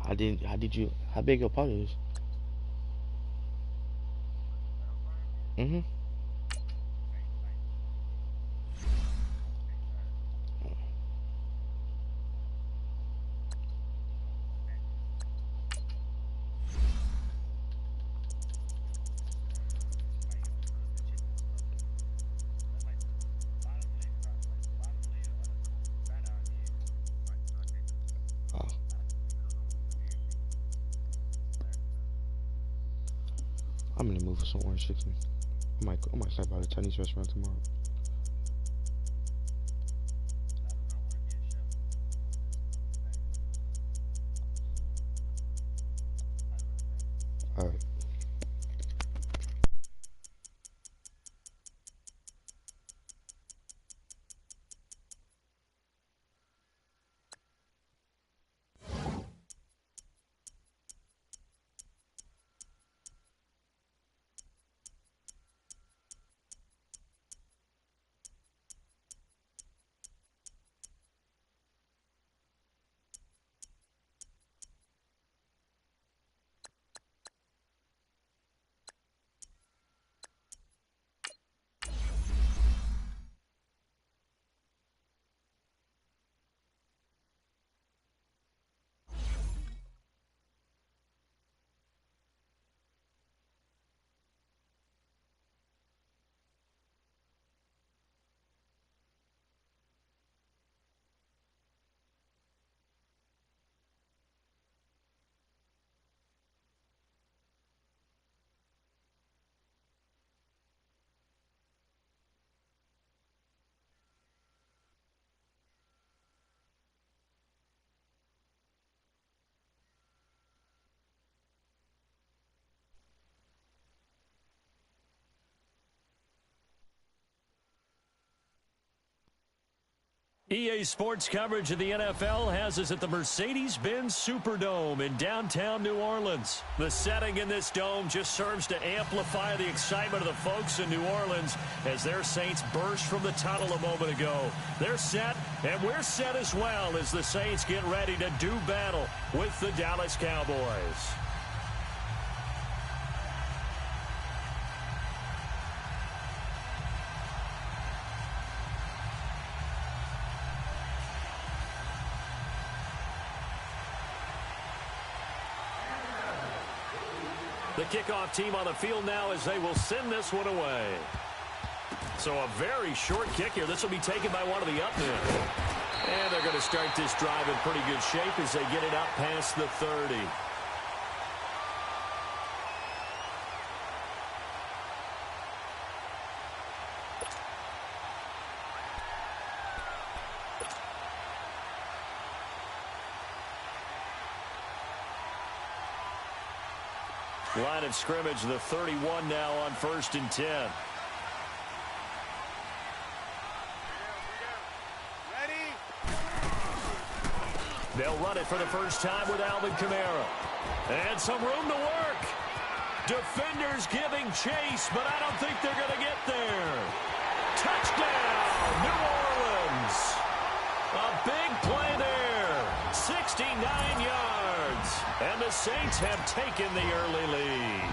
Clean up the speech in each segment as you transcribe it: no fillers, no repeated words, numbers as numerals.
How big your pot is? Mm-hmm. Oh, I'm in the mood for some orange chicken. I might stop by the Chinese restaurant tomorrow. All right. EA Sports coverage of the NFL has us at the Mercedes-Benz Superdome in downtown New Orleans. The setting in this dome just serves to amplify the excitement of the folks in New Orleans as their Saints burst from the tunnel a moment ago. They're set, and we're set as well as the Saints get ready to do battle with the Dallas Cowboys. The kickoff team on the field now as they will send this one away. So a very short kick here. This will be taken by one of the up men. And they're going to start this drive in pretty good shape as they get it up past the 30. Line of scrimmage, the 31 now on 1st and 10. Ready? They'll run it for the first time with Alvin Kamara. And some room to work. Defenders giving chase, but I don't think they're going to get there. Touchdown, New Orleans. A big play there. 69 yards. And the Saints have taken the early lead.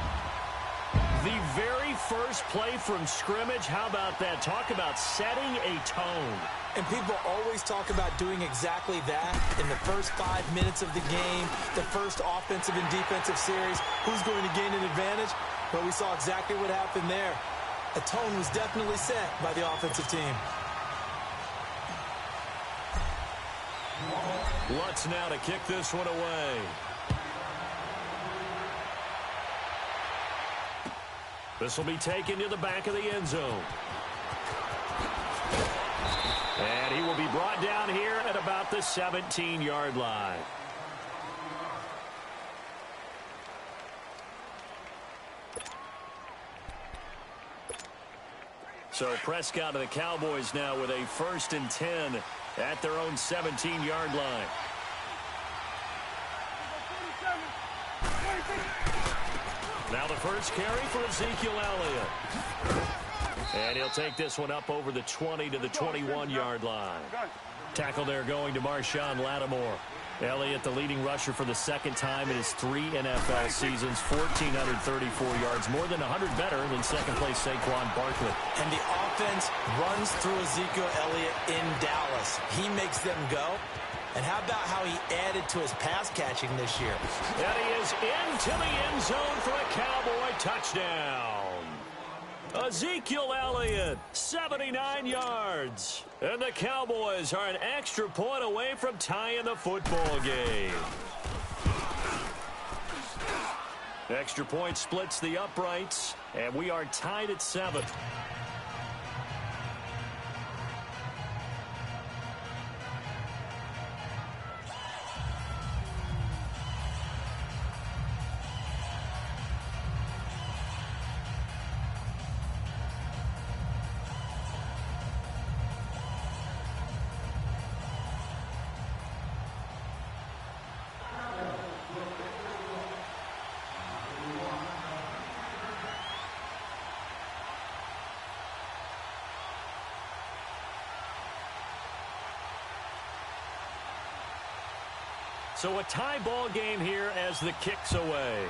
The very first play from scrimmage, how about that? Talk about setting a tone. And people always talk about doing exactly that in the first 5 minutes of the game, the first offensive and defensive series. Who's going to gain an advantage? Well, we saw exactly what happened there. A tone was definitely set by the offensive team. Lutz now to kick this one away. This will be taken to the back of the end zone. And he will be brought down here at about the 17-yard line. So Prescott and the Cowboys now with a 1st and 10 at their own 17-yard line. Now the first carry for Ezekiel Elliott. And he'll take this one up over the 20 to the 21-yard line. Tackle there going to Marshawn Lattimore. Elliott, the leading rusher for the second time in his 3 NFL seasons, 1,434 yards, more than 100 better than second-place Saquon Barkley. And the offense runs through Ezekiel Elliott in Dallas. He makes them go. And how about how he added to his pass catching this year? And he is into the end zone for a Cowboy touchdown. Ezekiel Elliott, 79 yards. And the Cowboys are an extra point away from tying the football game. Extra point splits the uprights, and we are tied at 7. So a tie ball game here as the kick's away.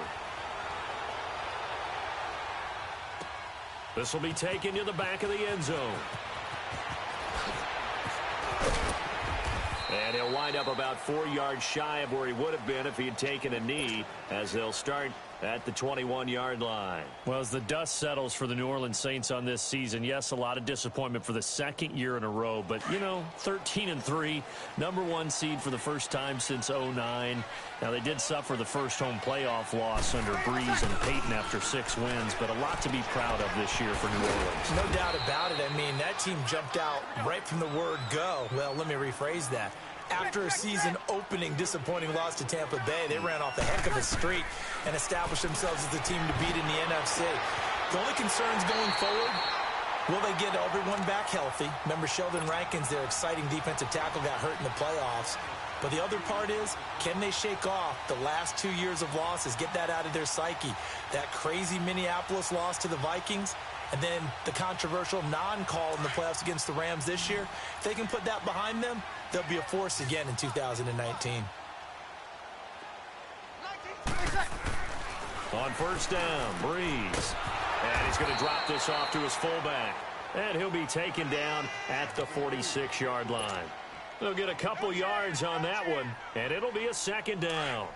This will be taken to the back of the end zone. And he'll wind up about 4 yards shy of where he would have been if he had taken a knee, as they'll start at the 21-yard line. Well, as the dust settles for the New Orleans Saints on this season, yes, a lot of disappointment for the second year in a row. But, you know, 13-3, #1 seed for the first time since 2009. Now, they did suffer the first home playoff loss under Breeze and Peyton after 6 wins, but a lot to be proud of this year for New Orleans. No doubt about it. I mean, that team jumped out right from the word go. Well, let me rephrase that. After a season-opening disappointing loss to Tampa Bay, they ran off a heck of a streak and established themselves as the team to beat in the NFC. The only concerns going forward, will they get everyone back healthy? Remember, Sheldon Rankins, their exciting defensive tackle, got hurt in the playoffs. But the other part is, can they shake off the last 2 years of losses, get that out of their psyche? That crazy Minneapolis loss to the Vikings, and then the controversial non-call in the playoffs against the Rams this year. If they can put that behind them, they'll be a force again in 2019. On first down, Breeze. And he's going to drop this off to his fullback. And he'll be taken down at the 46-yard line. They'll get a couple yards on that one, and it'll be a second down.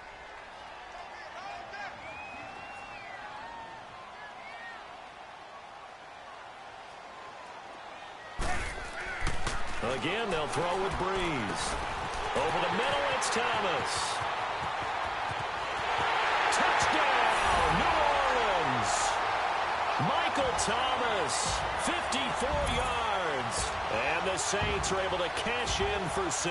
Again, they'll throw with Breeze. Over the middle, it's Thomas. Touchdown, New Orleans. Michael Thomas, 54 yards. And the Saints are able to cash in for 6.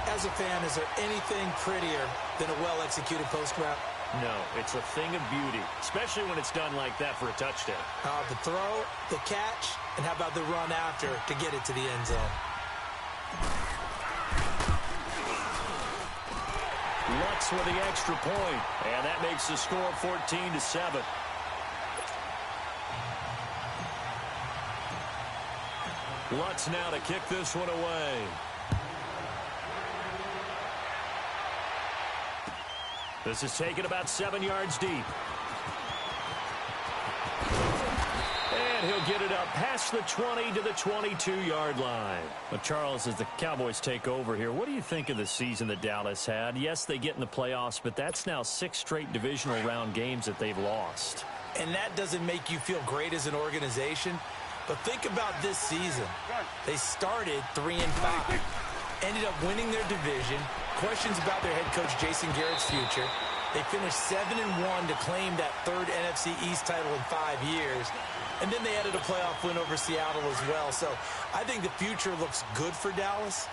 As a fan, is there anything prettier than a well-executed post route? No, it's a thing of beauty, especially when it's done like that for a touchdown. The throw, the catch, and how about the run after to get it to the end zone? Lutz with the extra point, and that makes the score 14-7. Lutz now to kick this one away. This is taken about 7 yards deep. And he'll get it up past the 20 to the 22-yard line. But Charles, as the Cowboys take over here, what do you think of the season that Dallas had? Yes, they get in the playoffs, but that's now 6 straight divisional round games that they've lost. And that doesn't make you feel great as an organization. But think about this season. They started 3-5. Ended up winning their division. Questions about their head coach Jason Garrett's future. They finished 7-1 to claim that 3rd NFC East title in 5 years. And then they added a playoff win over Seattle as well. So I think the future looks good for Dallas.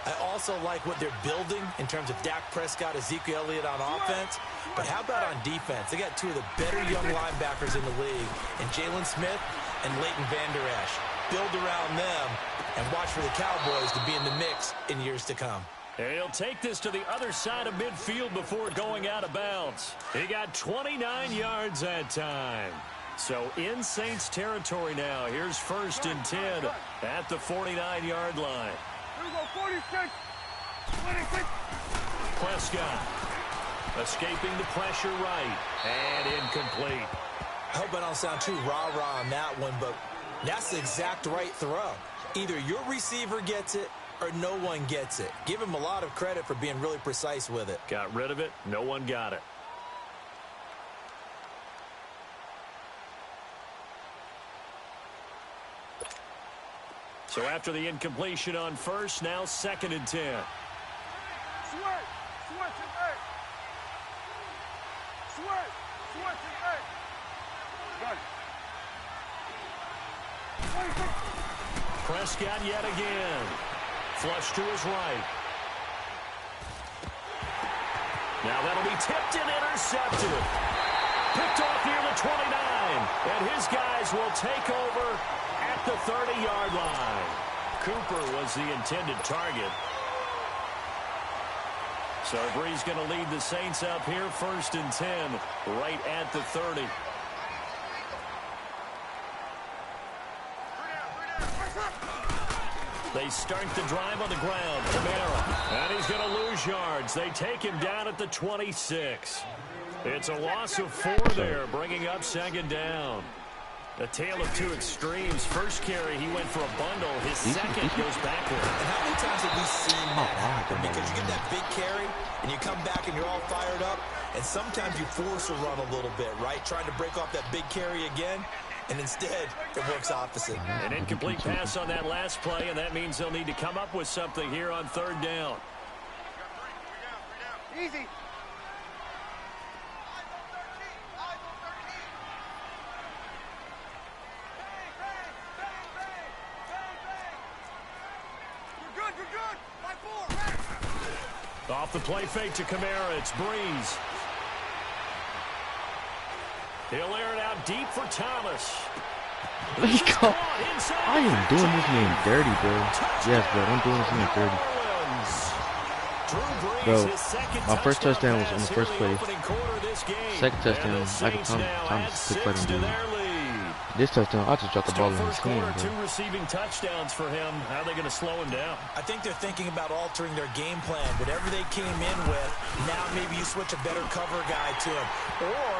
I also like what they're building in terms of Dak Prescott, Ezekiel Elliott on offense. But how about on defense? They got 2 of the better young linebackers in the league, and Jalen Smith and Leighton Vander Esch. Build around them and watch for the Cowboys to be in the mix in years to come. He'll take this to the other side of midfield before going out of bounds. He got 29 yards that time. So in Saints territory now. Here's 1st and 10 at the 49-yard line. Here we go, 46. Prescott escaping the pressure right. And incomplete. I hope I don't sound too rah-rah on that one, but that's the exact right throw. Either your receiver gets it or no one gets it. Give him a lot of credit for being really precise with it. Got rid of it. No one got it. So after the incompletion on first, now 2nd and 10. Prescott yet again. Flush to his right. Now that'll be tipped and intercepted. Picked off near the 29. And his guys will take over at the 30-yard line. Cooper was the intended target. So Bree's going to lead the Saints up here 1st and 10 right at the 30. They start the drive on the ground. Kamara. And he's going to lose yards. They take him down at the 26. It's a loss of 4 there, bringing up 2nd down. A tale of two extremes. First carry, he went for a bundle. His second goes backward. And how many times have we seen that happen? Because you get that big carry, and you come back and you're all fired up, and sometimes you force a run a little bit, right? Trying to break off that big carry again, and instead, it works opposite. An incomplete pass on that last play, and that means they'll need to come up with something here on 3rd down. Easy. Off the play fake to Kamara, it's Breeze. He'll air it out deep for Thomas. Let's go. I am doing this man dirty, bro. Yes, bro, I'm doing this man dirty. Bro, my first touchdown was on the first play. Second touchdown, Michael Thomas took part in it. This touchdown, I just dropped the ball in his hand, bro. 2 receiving touchdowns for him. How are they going to slow him down? I think they're thinking about altering their game plan. Whatever they came in with, now maybe you switch a better cover guy to him. Or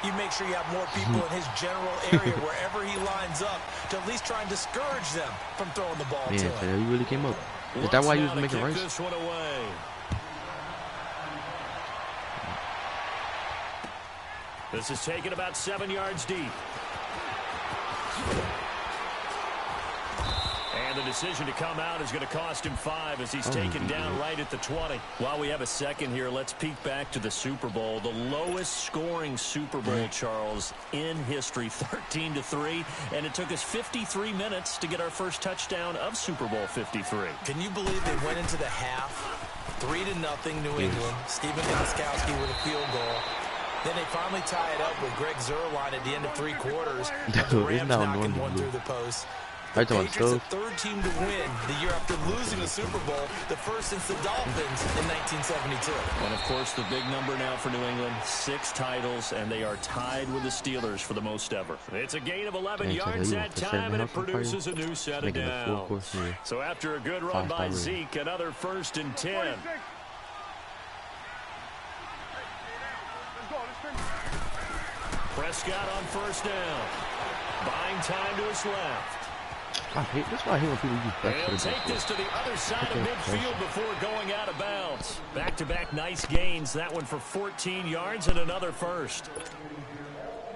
you make sure you have more people in his general area wherever he lines up to at least try and discourage them from throwing the ball to him. Man, he really came up. Is that why he was making rice? This one away. This is taken about 7 yards deep. And the decision to come out is going to cost him 5 as he's taken down right at the 20. While we have a second here, let's peek back to the Super Bowl. The lowest scoring Super Bowl, Charles, in history, 13-3. And it took us 53 minutes to get our first touchdown of Super Bowl 53. Can you believe they went into the half, 3-0 New England, Stephen Gostkowski with a field goal. Then they finally tie it up with Greg Zuerlein at the end of 3 quarters. The Rams knocking one through the post. The Patriots, the 3rd team to win the year after losing the Super Bowl, the first since the Dolphins in 1972. And, of course, the big number now for New England, 6 titles, and they are tied with the Steelers for the most ever. It's a gain of 11 yards that time, and it produces a new set of downs. So after a good run by Zeke, another 1st and 10. Prescott on 1st down. Buying time to his left. That's why I hate when people use back to the take this to the other side of midfield before going out of bounds. Back-to-back nice gains. That one for 14 yards and another 1st.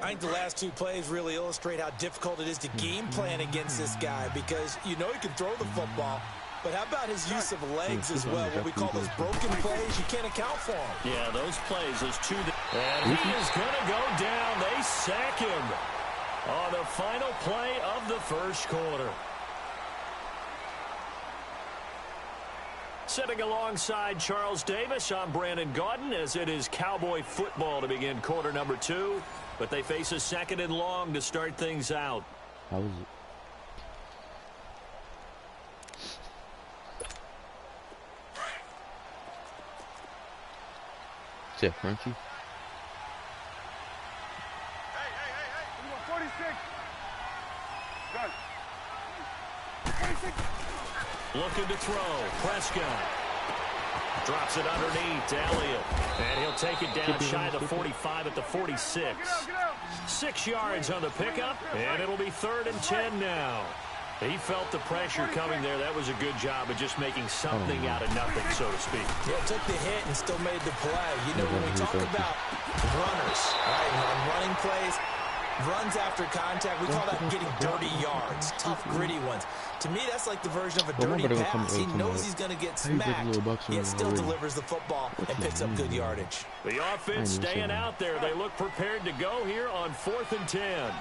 I think the last 2 plays really illustrate how difficult it is to game plan against this guy because you know he can throw the football. But how about his use of legs as well? What we call those broken plays, you can't account for them. Yeah, those plays, those 2. And he is going to go down. They sack him on the final play of the 1st quarter. Sitting alongside Charles Davis, I'm Brandon Gaudin as it is Cowboy football to begin quarter number 2. But they face a 2nd and long to start things out. How was it? Is that Frenchie? Hey. 46. Gun. 46. Looking to throw. Prescott. Drops it underneath to Elliott. And he'll take it down shy of the 45 at the 46. 6 yards on the pickup, and it'll be 3rd and 10 now. He felt the pressure coming there. That was a good job of just making something out of nothing, so to speak. Yeah, took the hit and still made the play. You know, when we talk about runners, right, and on running plays, runs after contact, we call that getting dirty yards, tough, gritty ones. To me, that's like the version of a dirty pass. He knows he's going to get smacked, yet still delivers the football and picks up good yardage. The offense staying out there. They look prepared to go here on 4th and 10.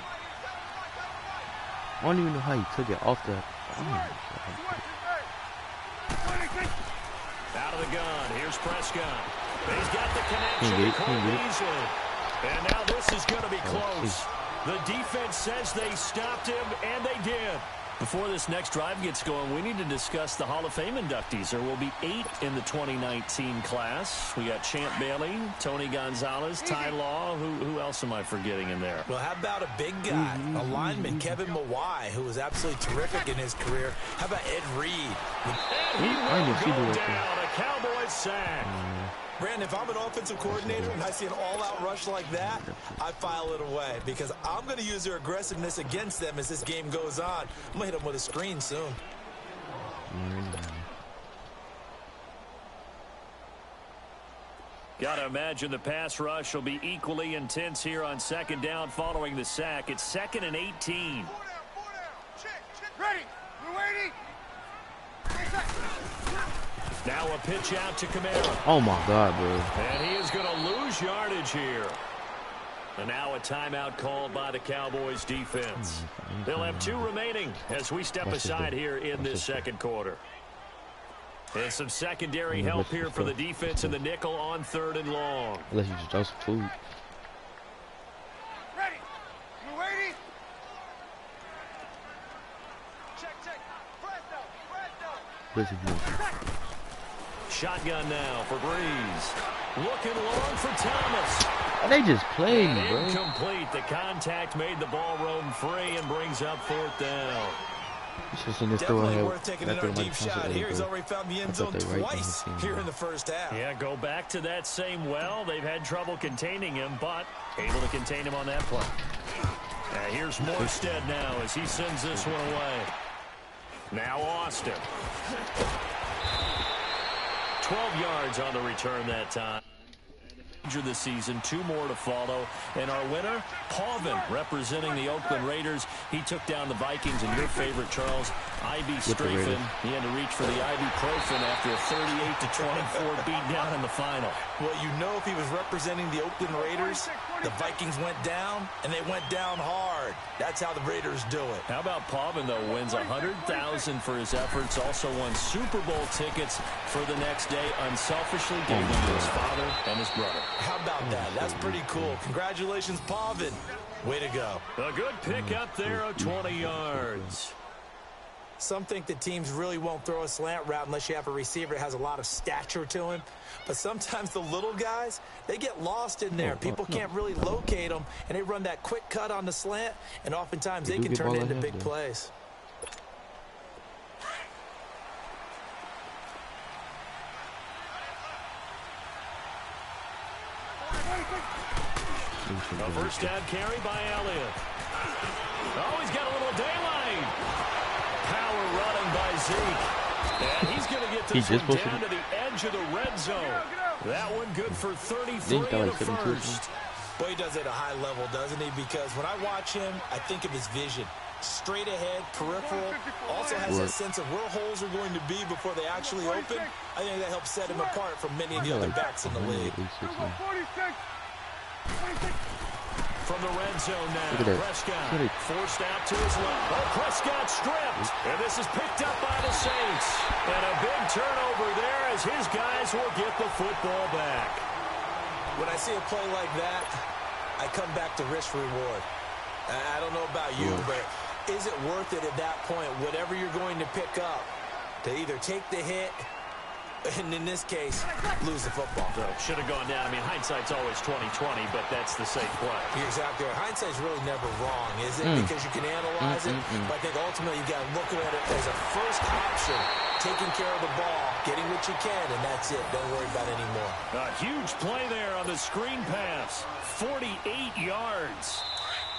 I don't even know how he took it off the... Out of the gun. Here's Prescott. He's got the connection to Cole Beasley. And now this is going to be close. The defense says they stopped him, and they did. Before this next drive gets going, we need to discuss the Hall of Fame inductees. There will be 8 in the 2019 class. We got Champ Bailey, Tony Gonzalez, Ty Law. Who else am I forgetting in there? Well, how about a big guy, a lineman, Kevin Mawai, who was absolutely terrific in his career. How about Ed Reed? And he will go down, a Cowboys sack. Brandon, if I'm an offensive coordinator and I see an all-out rush like that, I file it away because I'm going to use their aggressiveness against them as this game goes on. I'm going to hit them with a screen soon. Got to imagine the pass rush will be equally intense here on 2nd down following the sack. It's 2nd and 18. 4 down. Check. Ready. We're waiting. Now a pitch out to Kamara. Oh my God, bro. And he is going to lose yardage here. And now a timeout called by the Cowboys defense. They'll have 2 remaining as we step aside here in this 2nd quarter. And some secondary help here for the defense in the nickel on 3rd and long. Unless you just toss food. Ready. We're waiting. Check. Fresno. Shotgun now for Breeze. Looking long for Thomas. They just played me, bro. Incomplete. The contact made the ball roam free and brings up 4th down. Definitely worth taking another deep shot here. He's already found the end zone twice here in the first half. Yeah, go back to that same well. They've had trouble containing him, but able to contain him on that play. Here's Morstead now as he sends this one away. Now Austin. 12 yards on the return that time. This season, 2 more to follow, and our winner, Pavin, representing the Oakland Raiders. He took down the Vikings, and your favorite, Charles, ibuprofen. He had to reach for the ibuprofen after a 38-24 beatdown in the final. Well, you know, if he was representing the Oakland Raiders, the Vikings went down, and they went down hard. That's how the Raiders do it. How about Pavin, though, wins $100,000 for his efforts, also won Super Bowl tickets for the next day, unselfishly gave them to his father and his brother. How about that? That's pretty cool. Congratulations, Pavin. Way to go. A good pick up there of 20 yards. Some think that teams really won't throw a slant route unless you have a receiver that has a lot of stature to him. But sometimes the little guys, they get lost in there. People can't really locate them, and they run that quick cut on the slant, and oftentimes they can turn into big plays. A first down carry by Elliott. Oh, he's got a little daylight. Power running by Zeke. And he's going to get this one down to the edge of the red zone. That one good for 33 in the first. Boy, he does it at a high level, doesn't he? Because when I watch him, I think of his vision. Straight ahead, peripheral. Also has that sense of where holes are going to be before they actually open. I think that helps set him apart from many of the other backs in the league. From the red zone now, Prescott forced out to his left. Oh, Prescott stripped, and this is picked up by the Saints. And a big turnover there as his guys will get the football back. When I see a play like that, I come back to risk-reward. I don't know about you, but is it worth it at that point, whatever you're going to pick up, to either take the hit and in this case, lose the football. So should have gone down. I mean, hindsight's always 20/20, but that's the safe play. You're exactly right. Hindsight's really never wrong, is it? Because you can analyze it, but I think ultimately you got to look at it as a first option, taking care of the ball, getting what you can, and that's it. Don't worry about it anymore. A huge play there on the screen pass. 48 yards.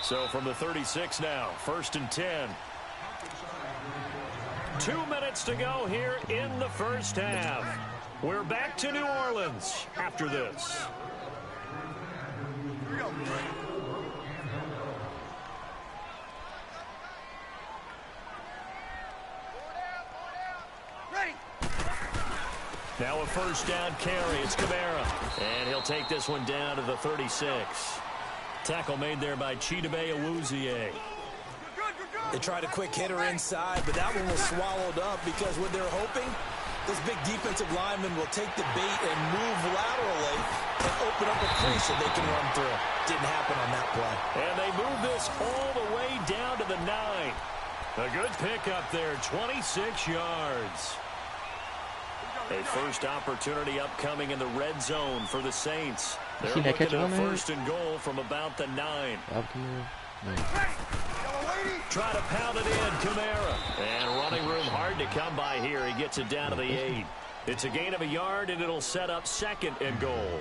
So from the 36 now, 1st and 10. 2 minutes to go here in the first half. We're back to New Orleans after this. Now a first down carry. It's Kamara. And he'll take this one down to the 36. Tackle made there by Chidobe Awuzie. They tried a quick hitter inside, but that one was swallowed up because what they're hoping, this big defensive lineman will take the bait and move laterally and open up a crease so they can run through. Didn't happen on that play. And they move this all the way down to the 9. A good pickup there, 26 yards. A first opportunity upcoming in the red zone for the Saints. They're looking at 1st and goal from about the 9. Try to pound it in, Kamara. And running room hard to come by here. He gets it down to the 8. It's a gain of a yard, and it'll set up 2nd and goal.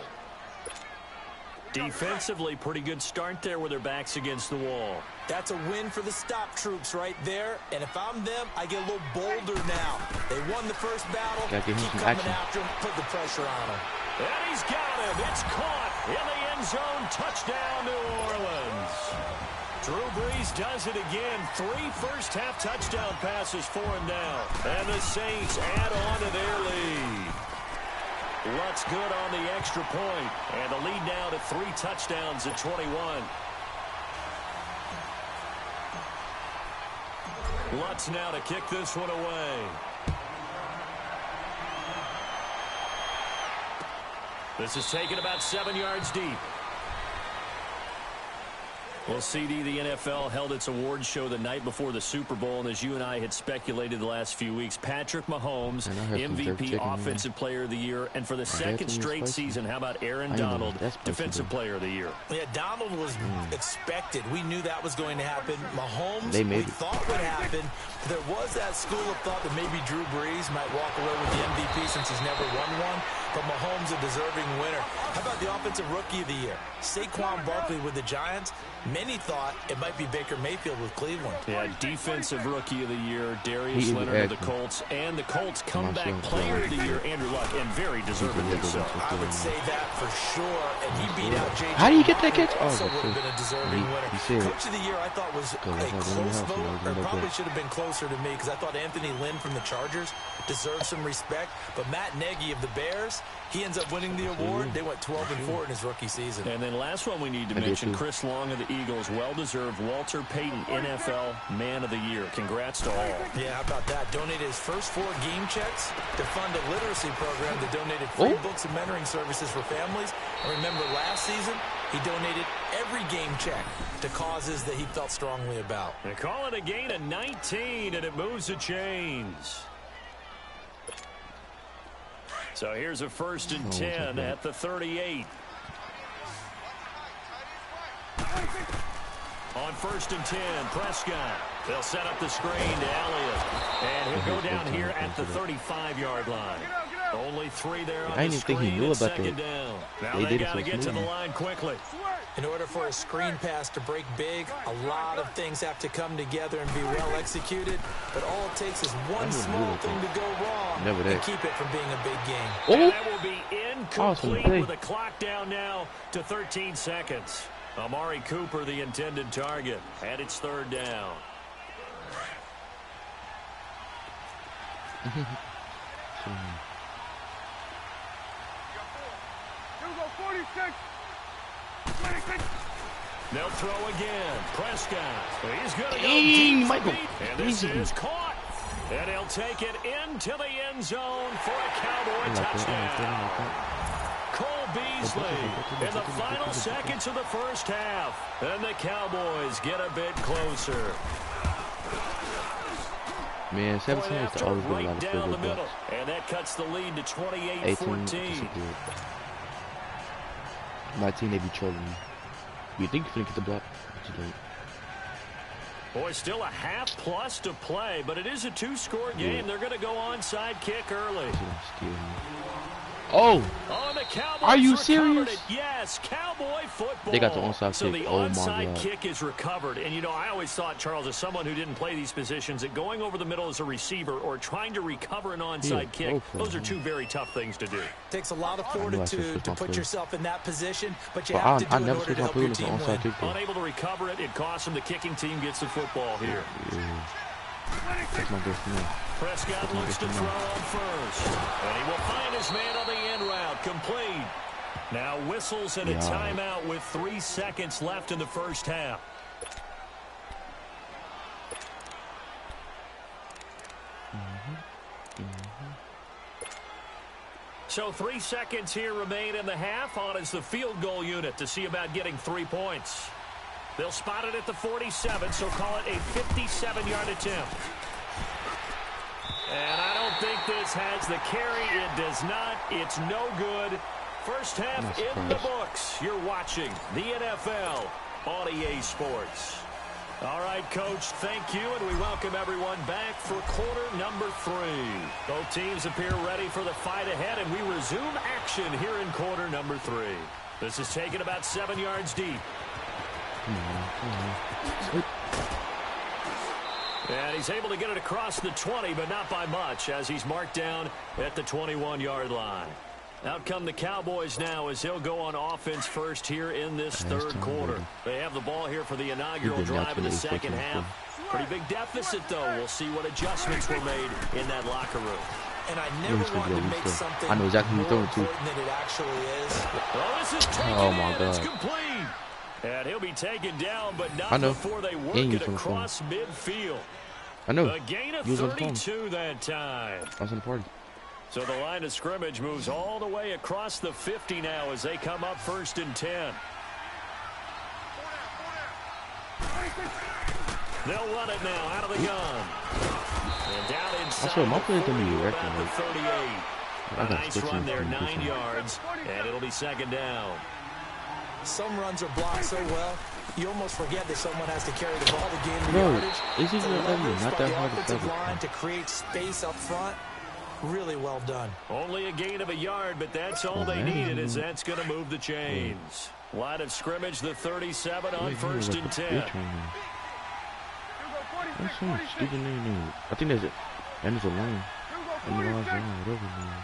Defensively, pretty good start there with their backs against the wall. That's a win for the stop troops right there. And if I'm them, I get a little bolder now. They won the first battle. Keep coming after him. Put the pressure on him. And he's got him. It's caught in the end zone. Touchdown, New Orleans. Drew Brees does it again. 3 first-half touchdown passes for him now. And the Saints add on to their lead. Lutz good on the extra point. And the lead now to 3 touchdowns at 21. Lutz now to kick this one away. This is taken about 7 yards deep. Well, CD, the NFL held its awards show the night before the Super Bowl, and as you and I had speculated the last few weeks, Patrick Mahomes, MVP, Offensive Player of the Year, and for the 2nd straight season, how about Aaron Donald, Defensive Player of the Year? Yeah, Donald was expected. We knew that was going to happen. Mahomes, we thought would happen. There was that school of thought that maybe Drew Brees might walk away with the MVP since he's never won one, but Mahomes a deserving winner. How about the Offensive Rookie of the Year? Saquon Barkley with the Giants. Many thought it might be Baker Mayfield with Cleveland. Yeah, Defensive Rookie of the Year, Darius Leonard of the Colts, and the Colts Comeback Player of the Year, Andrew Luck, and very deservedly so. I would say that for sure, and he beat out J.J. How do you get that catch? Also would have been a deserving winner. Coach of the Year, I thought was a close vote, or probably should have been closer to me, because I thought Anthony Lynn from the Chargers deserved some respect, but Matt Nagy of the Bears, he ends up winning the award. They went 12-4 in his rookie season. And then last one we need to mention, Chris Long of the Eagles, well-deserved Walter Payton NFL Man of the Year. Congrats to all. Yeah, how about that? Donated his first 4 game checks to fund a literacy program that donated free books and mentoring services for families. And remember, last season, he donated every game check to causes that he felt strongly about. They call it a gain of 19, and it moves the chains. So here's a 1st and 10 at the 38. On 1st and 10, Prescott. They'll set up the screen to Elliott. And he'll go down here at the 35-yard line. Only 3 there on the screen and 2nd down. Now they got to get to the line quickly. In order for a screen pass to break big, a lot of things have to come together and be well executed. But all it takes is one small thing to go wrong and keep it from being a big game. And that will be incomplete with the clock down now to 13 seconds. Amari Cooper, the intended target, and it's 3rd down. They'll throw again. Prescott. He's going to go deep. Michael. And this is caught. And he'll take it into the end zone for a Cowboy touchdown. Cole Beasley in the final seconds of the first half. And the Cowboys get a bit closer. Man, 17 is after always been a right lot of down field the goal middle. blocks. And that cuts the lead to 18 28-14. disappeared. 19, they be trolling me. You think you finna get the block, but you don't. Boy, still a half plus to play, but it is a two-score game. They're going to go onside kick early. Oh! Oh, the Cowboys Are you recovered serious? it. Yes, Cowboy football. They got the onside so kick. the Oh my onside God. kick is recovered. And, you know, I always thought, Charles, as someone who didn't play these positions, that going over the middle as a receiver or trying to recover an onside kick, those are two very tough things to do. Takes a lot of fortitude to put yourself in that position, but you But have to do I it in never order switch to my help your play to team onside win. kick. Unable to recover it, it costs them. The kicking team gets the football here. That's my best man. Prescott looks to throw on first. And he will find his man on the end route. Complete. Now whistles and a timeout with 3 seconds left in the first half. So 3 seconds here remain in the half. On is the field goal unit to see about getting 3 points. They'll spot it at the 47, so call it a 57-yard attempt. And I don't think this has the carry. It does not. It's no good. First half in the books. You're watching the NFL on EA Sports. All right, Coach, thank you, and we welcome everyone back for quarter number 3. Both teams appear ready for the fight ahead, and we resume action here in quarter number 3. This is taken about 7 yards deep. And he's able to get it across the 20, but not by much, as he's marked down at the 21-yard line. Out come the Cowboys now as they'll go on offense first here in this third quarter. They have the ball here for the inaugural drive of the second half. Pretty big deficit, though. We'll see what adjustments were made in that locker room. And I never wanted to make something I know exactly who more he's throwing to. important than it actually is. Well, this is taken Oh, my in. God. It's complete. And he'll be taken down, but not I know. before they work And it he's on the phone. across midfield. I know. A gain of He was on the phone. 32 that time. I was in the party. So the line of scrimmage moves all the way across the 50 now as they come up 1st and 10. They'll run it now out of the gun. And down inside. I swear, my play's gonna be about wrecking, the like, 38. I A got nice switching run there, from 9 defense. yards, and it'll be second down. Some runs are blocked so well, you almost forget that someone has to carry the ball to gain the Bro, yardage. it's even The leverage not by that the hard to offensive cover. line to create space up front, really well done. Only a gain of a yard, but that's all they needed, as that's going to move the chains. Line of scrimmage, the 37 on 1st and 10. That's some stupid name. I think there's a, and there's a line. And the line's line, whatever, man.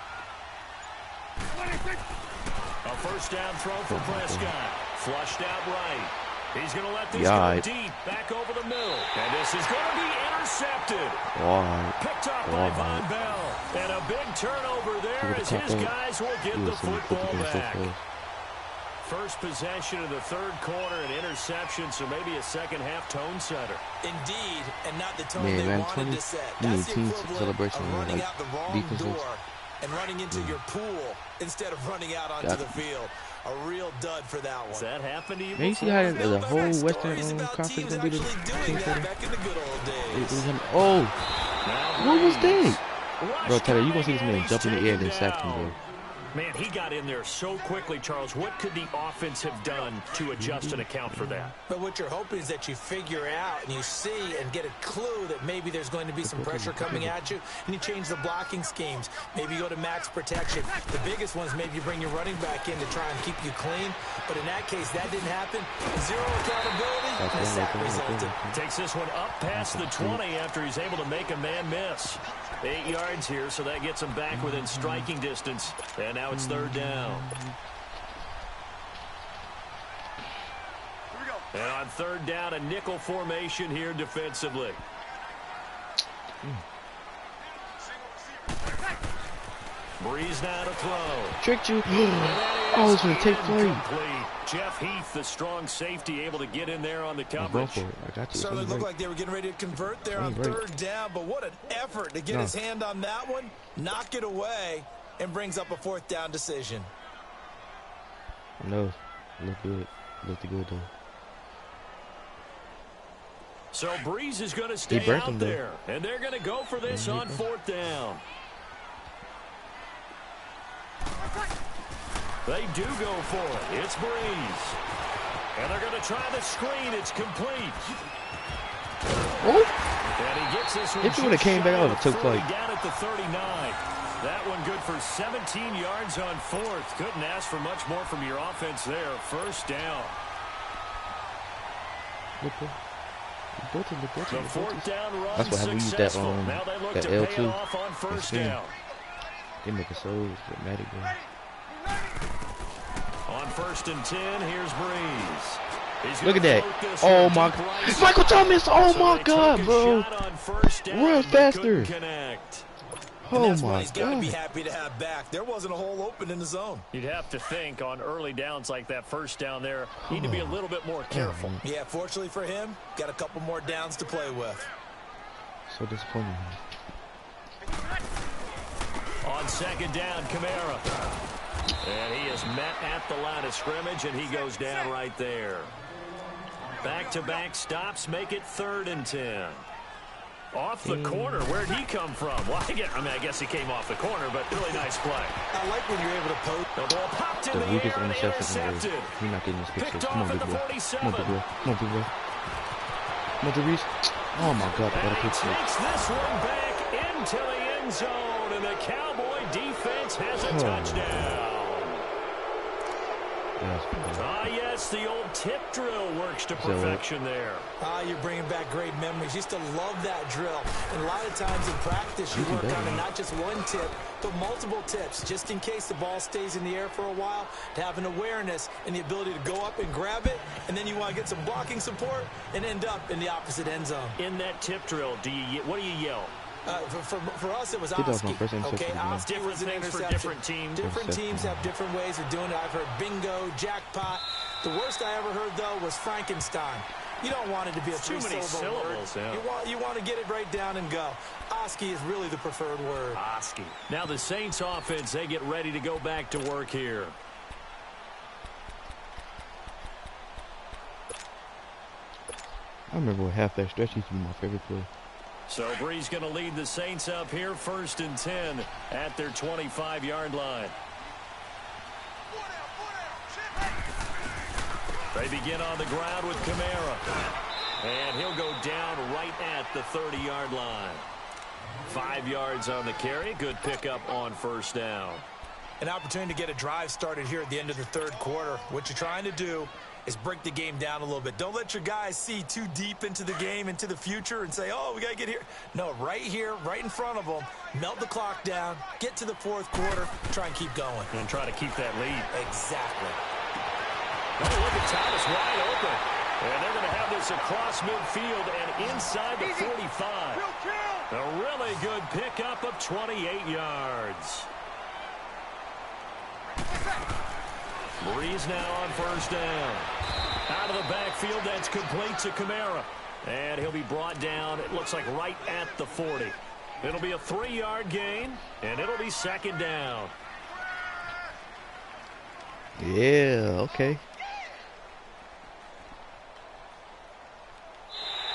A first down throw for Prescott. Flushed out right. He's going to let this Yeah, go deep, back over the middle. And this is going to be intercepted. Alright. Picked up by Von Bell. And a big turnover there as his guys will get the football back. First possession of the third quarter, an interception, so maybe a second-half tone setter. Indeed, and not the tone Man, they man, wanted 20 to set. we need That's the team equivalent celebration of running like out the wrong defenses. door and running into your pool instead of running out onto the field. A real dud for that one. Does that happen to you? Man, you see how the whole Stories Western about Conference teams gonna be actually doing that back in the good old days. Oh, what was that? Rush Bro, Tyler, you gonna coming see this in, man he's jump in the air and then taken sack him, down. bro. Man, he got in there so quickly, Charles. What could the offense have done to adjust and account for that? But what you're hoping is that you figure out and you see and get a clue that maybe there's going to be some pressure coming at you, and you change the blocking schemes. Maybe you go to max protection. The biggest one is maybe you bring your running back in to try and keep you clean. But in that case, that didn't happen. Zero accountability, and a sack resulted. Takes this one up past the 20 after he's able to make a man miss. 8 yards here, so that gets him back within striking distance. And now it's third down. And on third down, a nickel formation here defensively. Breeze now to throw. Tricked you. Oh, it's gonna take three. Jeff Heath, the strong safety, able to get in there on the coverage. I got you. Certainly looked like they were getting ready to convert there on third down, but what an effort to get his hand on that one, knock it away, and brings up a fourth down decision. No, look good. Looked good though. So Breeze is going to stay out there, and they're going to go for this on 4th down. They do go for it. It's Breeze. And they're going to try the screen. It's complete. Oh. And he gets this one. If he would have came back, I would have took like down at the 39. That one good for 17 yards on 4th. Couldn't ask for much more from your offense there. 1st down. The 4th down run. That's why we use that now they look that to L2. pay it off on 1st down. They make it so dramatic, bro. On 1st and 10, here's Breeze. Look at that. Oh my God. Michael Thomas. Oh my God, bro. Run faster. Oh my He's got to be happy to have back. There wasn't a hole open in the zone. You'd have to think on early downs like that 1st down there, you need to be a little bit more careful. Yeah, fortunately for him, got a couple more downs to play with. So disappointing. On 2nd down, Kamara. And he is met at the line of scrimmage, and he goes down right there. Back-to-back stops make it 3rd and 10. Off the corner. Where'd he come from? Well, I guess he came off the corner, but really nice play. I like when you're able to poke. The ball popped in The the weakest air and interception intercepted. He's not getting this picture. Picked Come on, off big at the boy. 47. Come on, big boy. Come on, big boy. Come on, Darius. Oh my God, I got a He picture. takes this one back into the end zone, and the Cowboy defense has a touchdown. Yes, the old tip drill works to perfection there. You're bringing back great memories. Used to love that drill. And a lot of times in practice, you work on it, not just one tip, but multiple tips, just in case the ball stays in the air for a while, to have an awareness and the ability to go up and grab it, and then you want to get some blocking support and end up in the opposite end zone. In that tip drill, what do you yell? For us, it was Oski. Okay, Oski was an things interception. For different teams. Different teams have different ways of doing it. I've heard bingo, jackpot. The worst I ever heard, though, was Frankenstein. You don't want it to be a three-syllable word. Yeah. You want to get it right down and go. Oski is really the preferred word. Oski. Now the Saints offense, they get ready to go back to work here. I remember when halfback stretch used to be my favorite play. So Breeze going to lead the Saints up here 1st and 10 at their 25-yard line. They begin on the ground with Kamara. And he'll go down right at the 30-yard line. 5 yards on the carry. Good pickup on 1st down. An opportunity to get a drive started here at the end of the 3rd quarter. What you're trying to do is break the game down a little bit. Don't let your guys see too deep into the game, into the future, and say, oh, we got to get here. No, right here, right in front of them, melt the clock down, get to the 4th quarter, try and keep going. And try to keep that lead. Exactly. Oh, look at Thomas wide open. And they're going to have this across midfield and inside the 45. A really good pickup of 28 yards. Breeze now on 1st down. Out of the backfield, that's complete to Kamara. And he'll be brought down, it looks like right at the 40. It'll be a 3-yard gain, and it'll be 2nd down. Yeah, okay.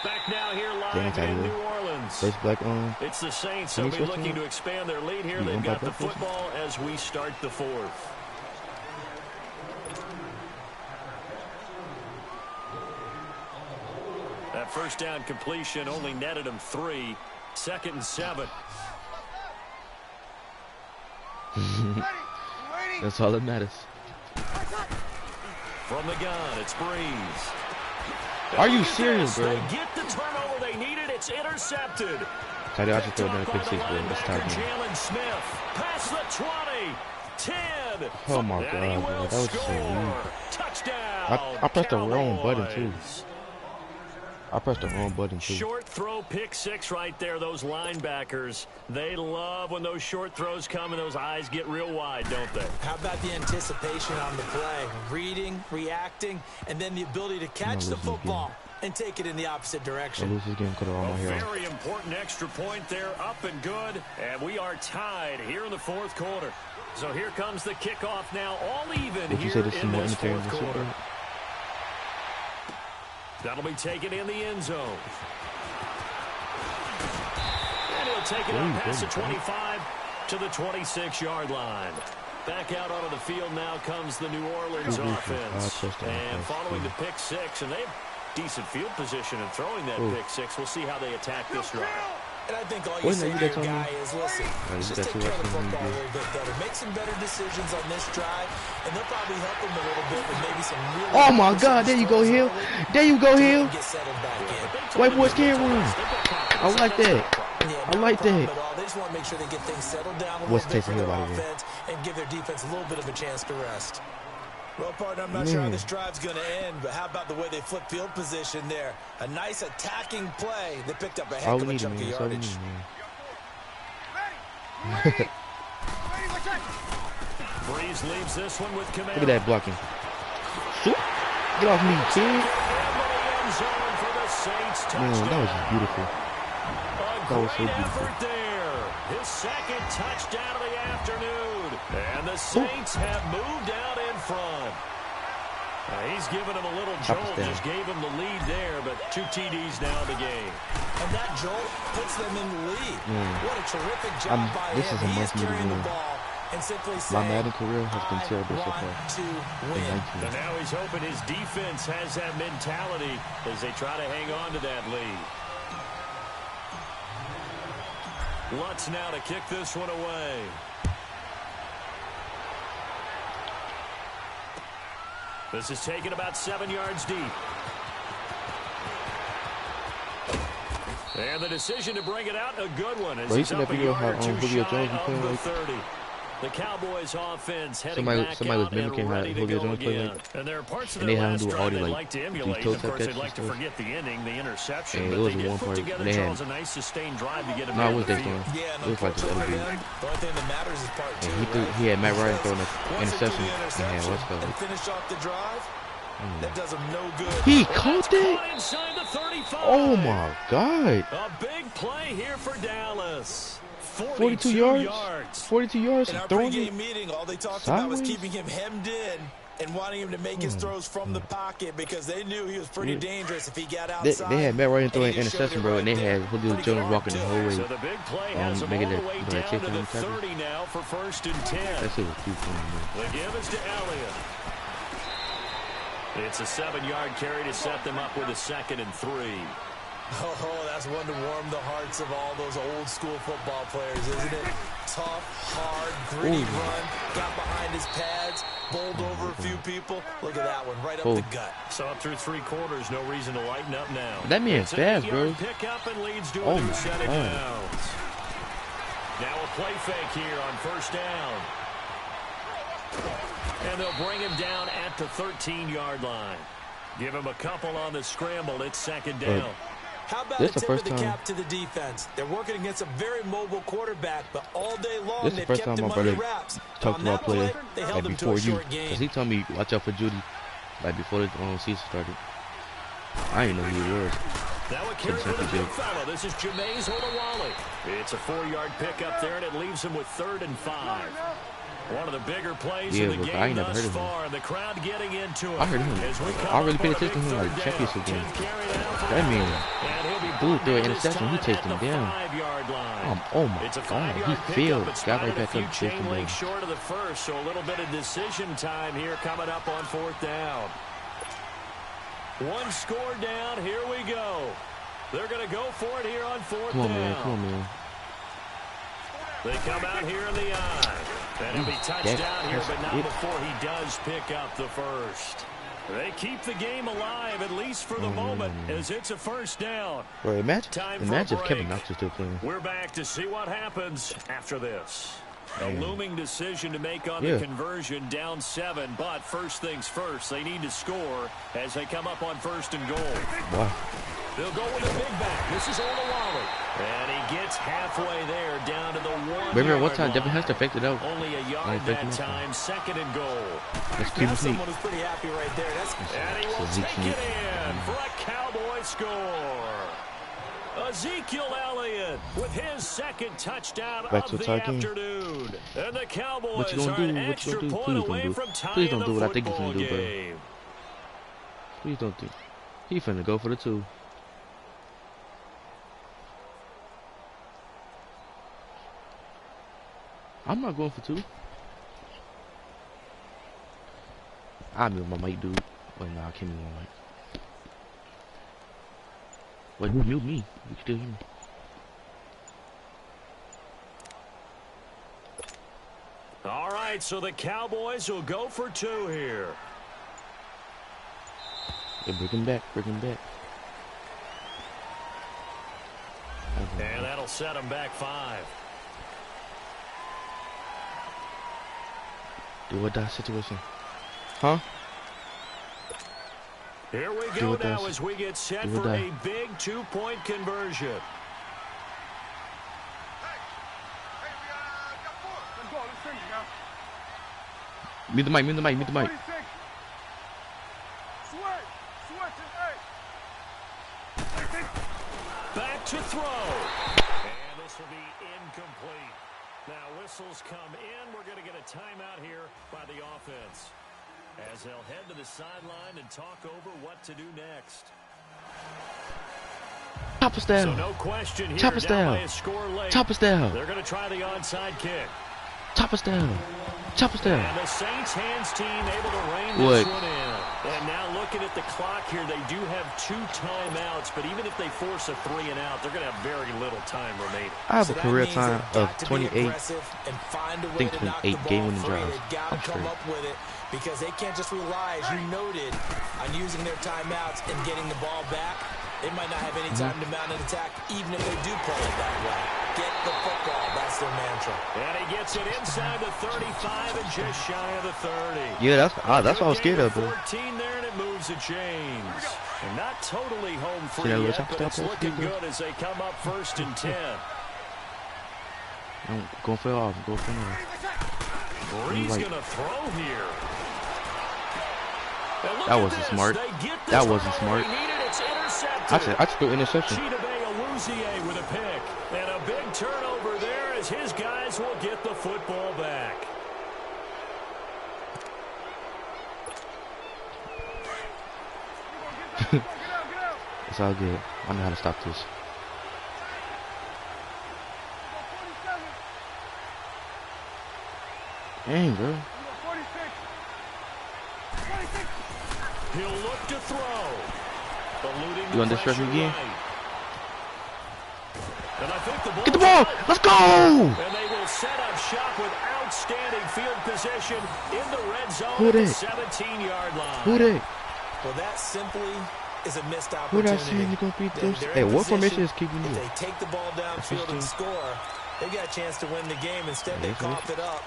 Back now here live in New Orleans. First black on. It's the Saints. They'll be looking to expand their lead here. They've got the football as we start the 4th. That 1st down completion only netted him 3. 2nd and 7. That's all that matters. From the gun, it's Breeze. Are you serious, bro? They get the turnover they needed. It's intercepted. I just throw down a pick 6, bro. It's time. Jalen Smith. Past the 20. 10. Oh my God, bro. That was so weird. Touchdown. I pressed the wrong button, too. I pressed the wrong button, too. Short throw, pick 6 right there. Those linebackers, they love when those short throws come and those eyes get real wide, don't they? How about the anticipation on the play? Reading, reacting, and then the ability to catch the football and take it in the opposite direction. A very important extra point there, up and good. And we are tied here in the 4th quarter. So here comes the kickoff now, all even here in this 4th quarter. That'll be taken in the end zone. And he'll take it up past the 25 to the 26-yard line. Back out onto the field now comes the New Orleans offense. And following the pick six, and they have decent field position and throwing that pick six. We'll see how they attack this drive. And I think all you say to your guy is, listen, just take care of the football a little bit better. Make some better decisions on this drive, and they'll probably help him a little bit with maybe some really... Oh, my God. There you go, Hill. There you go, Hill. White boys can't run. I like that. I like that. They just want to make sure they get things settled down a little bit for their offense and give their defense a little bit of a chance to rest. Well, partner, I'm not sure how this drive's going to end, but how about the way they flip field position there? A nice attacking play. They picked up a heck of a chunk of yardage. Breeze leaves this one with command. Look at that blocking. Shoot. Get off me, kid. Man, that was beautiful. That was so beautiful. His second touchdown of the afternoon. And the Saints have moved out in front. He's giving him a little jolt. Just gave him the lead there, but 2 TDs now in the game. And that jolt puts them in the lead. What a terrific job by this him. Is a He is carrying the ball and simply saying, my Madden career has been terrible so far. And now he's hoping his defense has that mentality as they try to hang on to that lead. Lutz now to kick this one away. This is taken about 7 yards deep. And the decision to bring it out, a good one. As he's up a yard or two shy of the 30. The Cowboys offense heading back out and ready to go again. And there are parts of their last drive they'd like to emulate. Of course, they'd like to forget the ending, the interception. But they did put together, Charles, a nice sustained drive to get him down the field. Yeah, and unfortunately, the only thing that matters is part two. He had Matt Ryan throwing an interception. And finish off the drive. That does him no good. He caught that? Oh, my God. A big play here for Dallas. 42 yards. 42 yards. In our pregame meeting, all they talked about was keeping him hemmed in and wanting him to make his throws from the pocket because they knew he was pretty dangerous if he got outside. They had Matt Ryan throwing an interception, bro, and they had Julio Jones walking the whole way. So the big play has him all the way down to the 30 now for 1st and 10. That shit was too funny, The give is to Elliott. It's a 7-yard carry to set them up with a 2nd and 3. Oh, that's one to warm the hearts of all those old school football players, isn't it? Tough, hard, gritty run, got behind his pads, bowled over a few people. Look at that one, right up the gut. So up through 3 quarters, no reason to lighten up now. That man's fast, bro. Pick up and leads to a new set of downs. Now a play fake here on 1st down. And they'll bring him down at the 13-yard line. Give him a couple on the scramble. It's 2nd down. How about a tip of the cap to the defense? They're working against a very mobile quarterback, but all day long they've kept him under wraps. Talked about players they held him to before a short game. Because he told me, watch out for Judy, like before the season started. I didn't know who he was. Now a carry for the big fella. This is Jameis Olawale. It's a 4-yard pickup there, and it leaves him with 3rd and 5. One of the bigger plays in the game thus far, and the crowd getting into it. I heard him. I really paid attention to him like championship game. That man, dude threw an interception. He chased him down. Oh my God, he failed. Got right back up. Chain link short of the first, so a little bit of decision time here coming up on 4th down. 1 score down. Here we go. They're going to go for it here on 4th down. Come on, man. They come out here in the eye. And he'll be touched down here, but not before he does pick up the first. They keep the game alive, at least for the moment, as it's a 1st down. Bro, imagine if Kevin Knox is still playing. We're back to see what happens after this. A looming decision to make on the conversion, down 7, but first things first, they need to score as they come up on 1st and goal. Wow. They'll go with a big back. This is Olawale. And he gets halfway there, down to the 1-yard Remember one time Devin Hester faked it out. Only a yard that time, 2nd and goal. That's Keith someone who's pretty happy right there. And he will take it in for a Cowboy score. Ezekiel Elliott with his 2nd touchdown of the afternoon. And the Cowboys are an extra point away from tying the football game. Please don't do. He finna go for the 2. I'm not going for 2. I'll mute my mic, dude. Wait, no, I can't mute my mic. Wait, you mute me. You can still hear me. All right, so the Cowboys will go for 2 here. Yeah, bring him back, bring him back. And that'll set him back 5. Do or die situation. Huh? Here we go now as we get set for a big 2-point conversion. Mute the mic, mute the mic, mute the mic. Back to throw. And this will be incomplete. Now whistles come in. We're going to get a timeout here by the offense, as they'll head to the sideline and talk over what to do next. Chop us down. So no question here. Chop us down. Chop us down. They're going to try the onside kick. Chop us down. Chop us down. And the Saints hands team able to rein this one in. And now looking at the clock here, they do have 2 timeouts, but even if they force a 3 and out, they're going to have very little time remaining. I have a career time of 28. I think 28 game-winning drives. They've got to come up with it, because they can't just rely, as you noted, on using their timeouts and getting the ball back. They might not have any time to mount an attack, even if they do play it that way. Get the football. That's their mantra. And he gets it inside the 35 and just shy of the 30. Yeah, that's what I was scared of, bro. 14 there, and it moves the chains. And not totally home free yet, but it's looking good as they come up 1st and 10. Go for it off. Go for it off. Bree's going to throw here. That wasn't smart. That wasn't smart. I just threw interception. With a pick. And a big turnover there as his guys will get the football back. It's all good. I know how to stop this. Dang, bro. He'll look to throw. You want this stretch again? And I think the ball get the ball! Let's go! And they will set up shop with outstanding field position in the red zone at the 17-yard line. Who they? Well, that simply is a missed opportunity. Who that seeing you gonna beat this? Hey, what formation is keeping you? If they take the ball downfield and score, they got a chance to win the game. Instead, they coughed it up.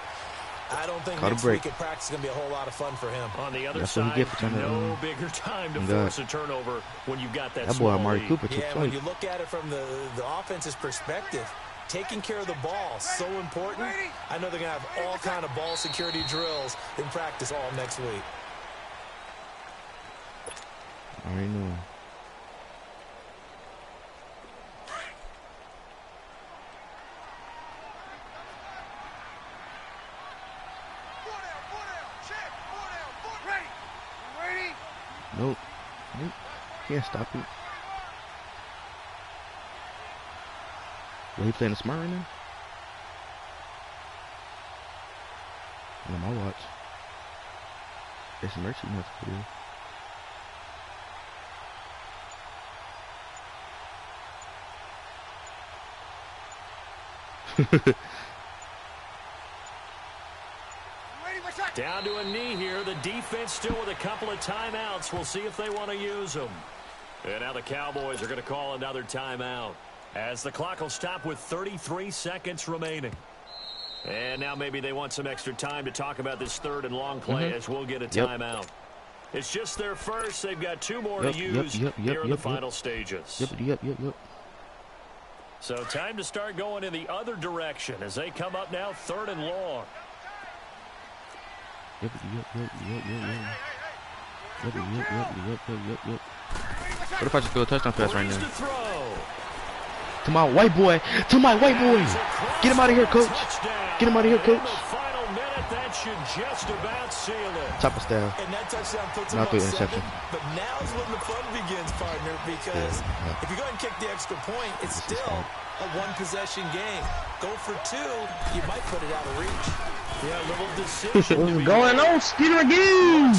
I don't think next week at practice is going to be a whole lot of fun for him. On the other side, no bigger time to force a turnover when you've got that boy Amari Cooper took when you look at it from the offense's perspective, taking care of the ball, so important. I know they're going to have all kind of ball security drills in practice all next week. I already know. Nope. Nope. Can't stop it. Well, he playing smart right now? On my watch. There's some mercy enough to do. Down to a knee here. The defense still with a couple of timeouts. We'll see if they want to use them. And now the Cowboys are going to call another timeout, as the clock will stop with 33 seconds remaining. And now maybe they want some extra time to talk about this 3rd and long play as we'll get a timeout. It's just their first. They've got 2 more to use here in the final stages. So time to start going in the other direction as they come up now 3rd and long. What if I just throw a touchdown pass right now? To my white boy! To my white boy! Get him out of here, coach! Get him out of here, coach! but that should just about seal it. Top of style. And that touchdown puts him Not up the 7. interception. But now's when the fun begins, partner, because if you go ahead and kick the extra point, it's still a one-possession game. Go for 2, you might put it out of reach. Yeah, a little decision. What's going on, Skeeter again?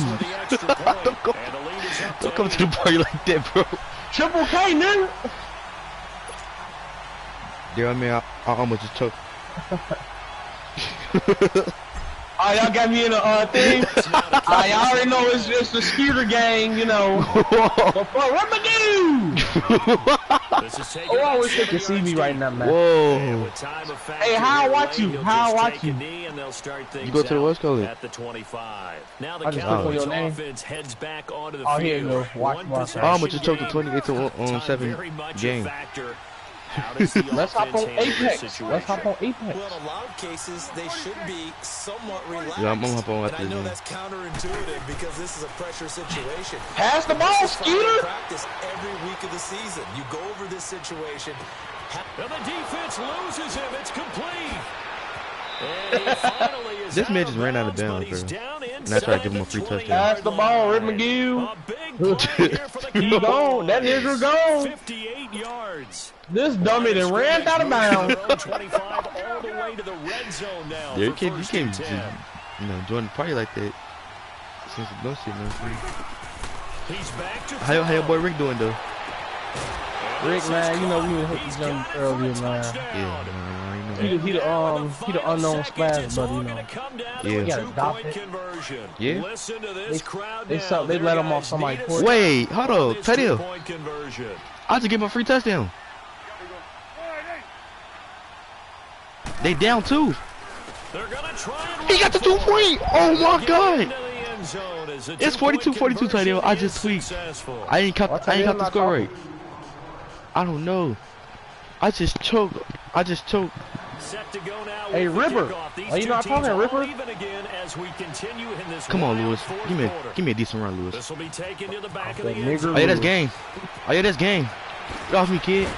Don't come to the party like that, bro. Triple K, nigga. Yeah, I mean, I almost just choked. Oh, y'all got me in a thing. I already know it's just the Skeeter gang, you know. What am I do? Oh, I wish they could see me right now, man. Whoa. Hey, how I watch you? How I watch you? You go to the West Coast. At the 25. Now the I just look for your name. offense heads back onto the Oh, field. here you go. Watch. I almost just choked the 28-7 game. Let's hop on Apex. Let's hop on Apex. Well, in a lot of cases, they should be somewhat relaxed. Yeah, I'm gonna hop on and after I know this. that's counterintuitive because this is a pressure situation. Pass the ball, This is part of Skeeter. practice every week of the season. You go over this situation. And the defense loses him. It's complete. And he finally is This man out just of ran out of bounds, bounds, but he's bro. down And that's why I give him a free inside the touchdown. Pass the ball, Rip 20-yard McGill. line. A big play here for the He gone. Cowboys. That nigga gone. 58 yards. This dummy done ran out of bounds. 25 all the way to the red zone now. Yeah, you for can't first just, and 10. join the party like that. Since the no shit, man. He's back to How your boy Rick doing though? Rick, man, you know we would hit this young earlier, man. Yeah, man. He the unknown splash, but you know. Yeah. He got adopted. Yeah. Listen to this crowd They now. they let him off somebody's porch. Wait, hold on, This Petty. two-point conversion. I just give him a free touchdown. They down 2. They're gonna try and He got the 2-point. Oh my God. into the end zone as the It's two-point 42-42, Tadeo. I just conversion tweaked. is successful. I ain't got the score right. talking? I don't know. I just choked. Set to go now Hey, with the Ripper. kickoff. These Are you two not teams talking, all Ripper? even again as we continue in this Come on, wild Lewis. fourth Give quarter. me a decent run, Lewis. This will be taken to the back of That the end zone. Oh yeah, that's nigger. game. Oh yeah, that's game. Get off me, kid.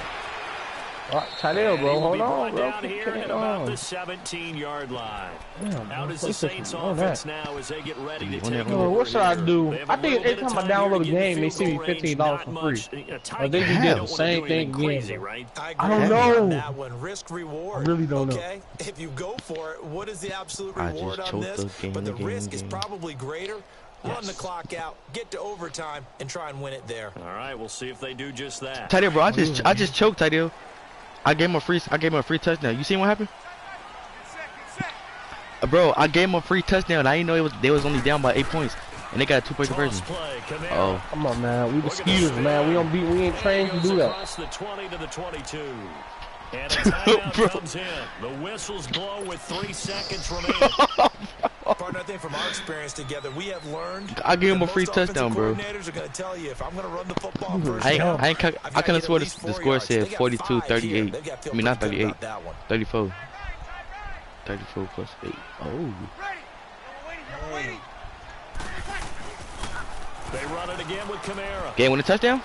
Tadeo, bro, He will hold be on, brought bro. down here Keep at it about on. the 17-yard line. Damn, Out bro. is the Saints On offense that. now as they get ready to On that take one. over. What should I do? They have a I think little every bit of time I here download to a get game, they field see me goal range. $15 Not for much. free. A tight But they game, do you the don't wanna same do thing anything crazy, again. right? I don't agree know. on that one. Risk reward. I really don't know. Okay? If you go for it, what is the absolute I reward just on choked this? the game But the again, risk is game. probably greater. Run the clock out, get to overtime, and try and win it there. All right, we'll see if they do just that. Tadeo, bro, I just choked, Tadeo. I gave him a free touchdown. You seen what happened? Bro, I gave him a free touchdown. I didn't know they was only down by 8 points, and they got a 2-point conversion. Oh, Come on, man. We the Skeeters, man. We ain't trained to do that. Across the 20 to the 22. And a timeout Bro. comes in. The whistles blow with 3 seconds remaining. Partner, I think from our experience together, we have learned. I gave him that a free most offensive touchdown, bro. Coordinators are going to tell you if I'm going to run the football first I down, couldn't I've have gotta sworn get at the least 4 score yards. said They got 42, 5 here. 38. They've got to feel I mean, not pretty good 38. about that one. 34. 34 plus 8. Oh. Ready. Y'all waiting. They run it again with Kamara. Game winning touchdown?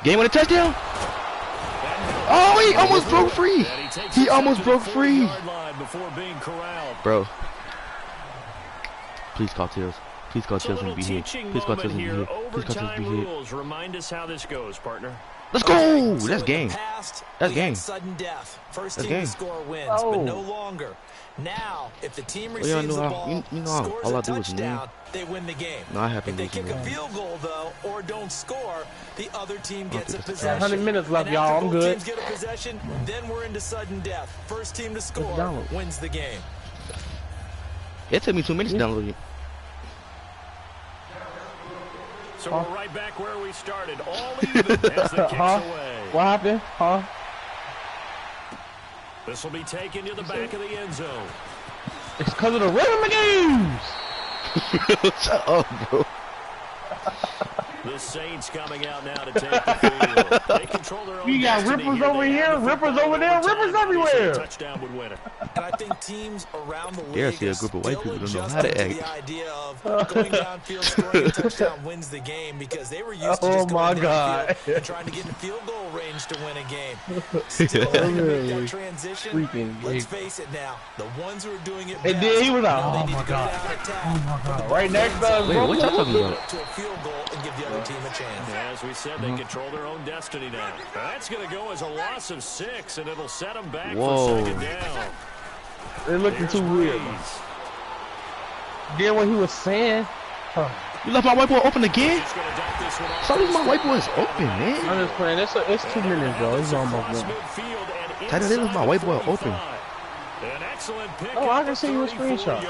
Game winning touchdown? Oh, he almost broke free. He almost broke free. Before being corralled. Bro. Please call Tails. Please call It's a Tails little and be here. teaching Please call moment Tails and be here. here. Please call Tails Overtime and be here. rules. Remind us how this goes, partner. Let's go. So That's in game. the past, That's we had game. sudden death. First That's team game. to score wins, Oh. but no longer. Now, if the team Well, y'all receives know the how- ball, you know scores all I a do is win. touchdown, they win the game. No, I have If they to kick a field goal, though, or don't score, the other team gets a think that's possession. 100 minutes left, And y'all. after I'm both good. teams get a possession, then we're into sudden death. First team to score download. wins the game. It took me 2 minutes to download it. So we're right back where we started. All even as the kicks Huh? away. What happened? Huh? This will be taken to the back of the end zone. It's because of the rhythm of games. Shut up, bro. The Saints coming out now to take the field. They control their own. You got rippers over here, rippers over there, rippers everywhere. Touchdown would win it. And I think teams around the Yeah, league see a group of white people don't know how to the act. idea of going downfield, scoring a touchdown wins the game because they were used to just going downfield and trying to get in field goal range to win a game. Still having to make that transition. Let's face it now, the ones who are doing it best, And then he was like, they oh need my to go God. down and attack. Oh my God. Right next to us. Wait, what y'all talking about? To a field goal and give the other team a chance. As we said, they control their own destiny now. That's going to go as a loss of 6, and it'll set them back for second down. They're looking too weird. Then what he was saying. You left my white boy open again? Some of my white boy is open, man. I'm just playing. It's 2 minutes, bro. It's almost done. Title, they left my white boy open. Oh, I can see you a screenshot.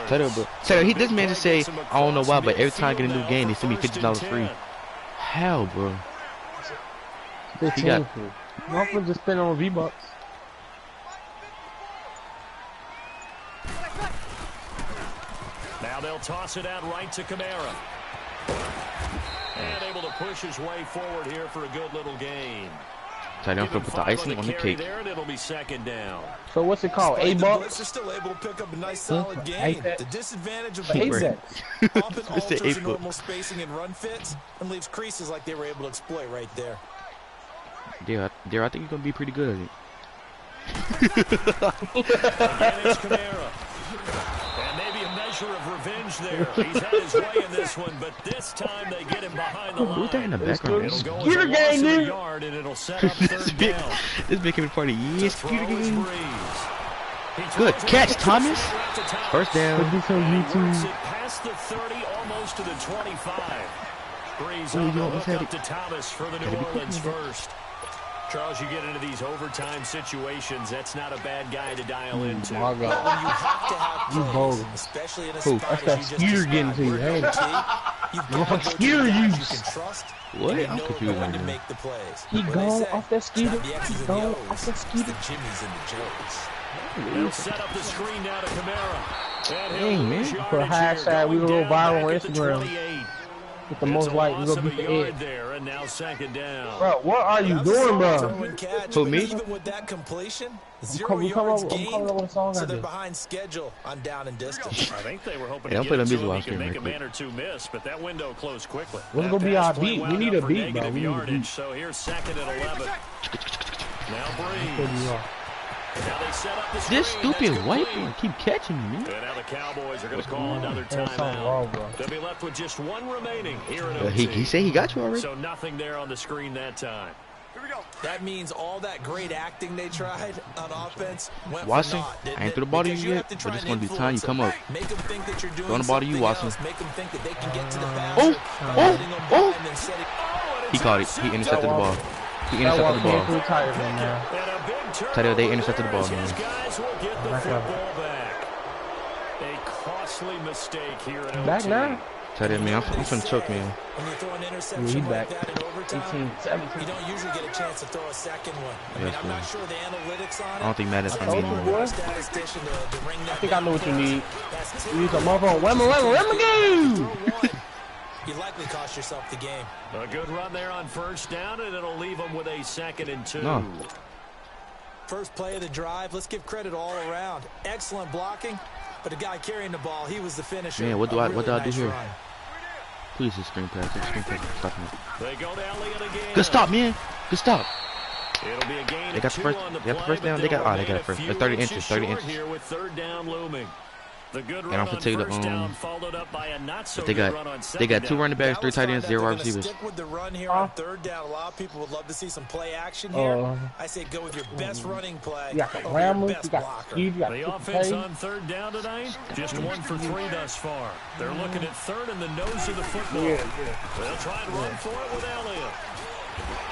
Title, bro. Title, this man just say, I don't know why, but every time I get a new game, they send me $50 free. How, bro? 15. I'm gonna just spend on V-Bucks. Now they'll toss it out right to Kamara. And able to push his way forward here for a good little gain. Title, I'm gonna put the icing on the cake. There, and it'll be second down. So what's it called? A-Bucks? They're still able to pick up a nice solid gain. The disadvantage of A-Bucks. often alters normal spacing and run fits and leaves creases like they were able to exploit right there. Yeah, I think you're gonna be pretty good at it. Again, it's Kamara. And maybe a measure of revenge there. He's had his way in this one, but this time they get him behind the line. Who's that in the background? It'll go as a loss of a yard, and it'll set up third down. This making me part of years. Throw is Breeze. He Good throws catch, it Thomas. to Thomas. First down. Works it past the 30, almost to the 25. Breeze on the hook up to Thomas for the New Orleans first. Charles, you get into these overtime situations, that's not a bad guy to dial into. My God. When you have to have You plays, bold. especially in a Who? spot That's as that you just skeeter getting described, to you, where ain't it? you've got to go to the Skeeter guys use. you can trust, What? and you I'm know confused are going right to now. make the plays. He When they gone say, off that it's skeeter. not the X's He and gone the off O's, that it's skeeter. the Jimmies and the Joes. They'll set up the screen now to Kamara. And Hey, he'll man. lose For a yardage hashtag, here, we going go down viral on back at the Instagram. 28. With the most likes, we're gonna beat the edge. There, and now second down. Bro, what are you doing, bro? Who, me? Even with that completion, I'm 0 coming yards up gained, with a song so I they're did. behind schedule on down and distance. I think they were hoping Yeah, to I'm putting get a it to music him. on He could screen make right a quick. man or two miss, but that window closed quickly. What's That gonna be pass our play beat? wound We need up a for beat, bro. negative We need a yardage, beat. so here's second and 11. Now Breeze. Now they set up the screen. This stupid That's white complete. boy keep catching me, man. And now the Cowboys are going to call another There's something wrong, timeout. bro. They'll be left with just one remaining here at OT. He said he got you already. So nothing there on the screen that time. Here we go. That means all that great acting they tried on offense went Watson, for naught, didn't I ain't it? threw the ball to Because you have yet, to but try it's and gonna be time you influence come them. up. Make them think that you're doing Throwing the ball to you, something Watson. else. Make them think that they can get to the Oh, passer. oh, He caught it. He intercepted the ball. He That intercepted walk the came ball. through tired, man. Title, they intercepted the ball, His man. guys will get the football back. A costly mistake here at Back OT. now? Title, man, I'm finna choke, man. When you throw an Yeah, interception he like back. that in overtime, 18, 17. you don't usually get a chance to throw a second one. I mean, Yes, I'm man. not sure the analytics on it. I don't think Madden's I'm gonna told need you, more. boy. statistician to ring that I think I know what you need. That's You need some motherfucker. Whammy. You likely cost yourself the game. A good run there on first down, and it'll leave them with a 2nd and 2. No. First play of the drive, let's give credit all around. Excellent blocking, but the guy carrying the ball, he was the finisher. Man, what do I do nice here? run. Please, just screen pass. Just screen pass. Stop me. They go to Elliott again. Good stop, man. Good stop. It'll be a gain They got the first. They got the first down. They got. Oh, they got it first. It's 30 inches. 30 inches. Here with third down looming. The good And run I'm on gonna take the first down, followed up by a not so They good got. run on They got second 2 down. running backs, 3 tight ends, 0 wide receivers. Stick with the run here on third down. A lot of people would love to see some play action here. I say go with your best running play. You got the over your Ramblers, best you got blocker. Steve, you got The 50 offense plays. on third down tonight, just 1 for 3 thus far. They're looking at third in the nose of the football. They'll try and run for it with Elliott.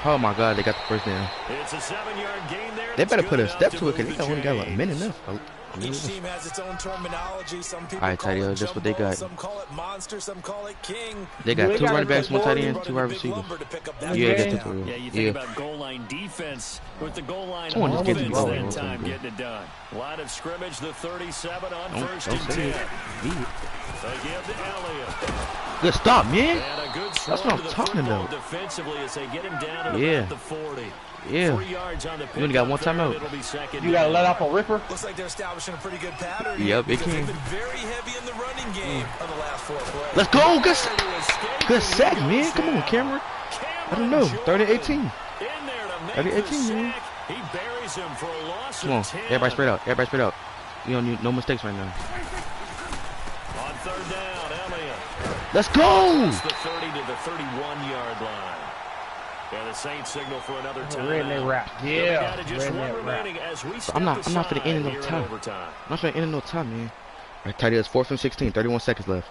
Oh my God, they got the first down. It's a 7-yard gain there. They better That's put a good step enough to it because move they the only got like a minute chains. left. Each team has its own terminology. Some people All right, call Tidy, it that's what they jumbo, got. some call it monster, some call it king. They got They 2 got running backs, 1 tight end, Running 2 the wide big receivers. lumber to pick up that Yeah, first they got down. the Yeah, you think about goal line defense with the goal line I want to get offense the ball. that time getting it done. Line of scrimmage, the 37 on Don't first and say 10. it. speed. They give to Elliott. Good stop, man. And a good That's what I'm talking about. Defensively as they get him down to Yeah. about the 40. Yeah. 3 yards on the You only got one timeout. It'll be second You gotta down. let off a ripper. Looks like they're establishing a pretty good pattern. Yep, it because can. they've been very heavy in the running game on the last 4 plays. Let's go. Good sack, man. Come on, Cameron. I don't know. 30-18. 30-18, man. He buries him for a loss Come on. of 10. Everybody spread out. Everybody spread out. You don't need no mistakes right now. On third down, Elliott. Let's go. It's the 30 to the 31-yard line. And the Saints signal for another time. Redneck rap. Yeah. Redneck rap. I'm not finna end in no time. I'm not finna end in no time, man. All right, tight end is 4th and 16. 31 seconds left.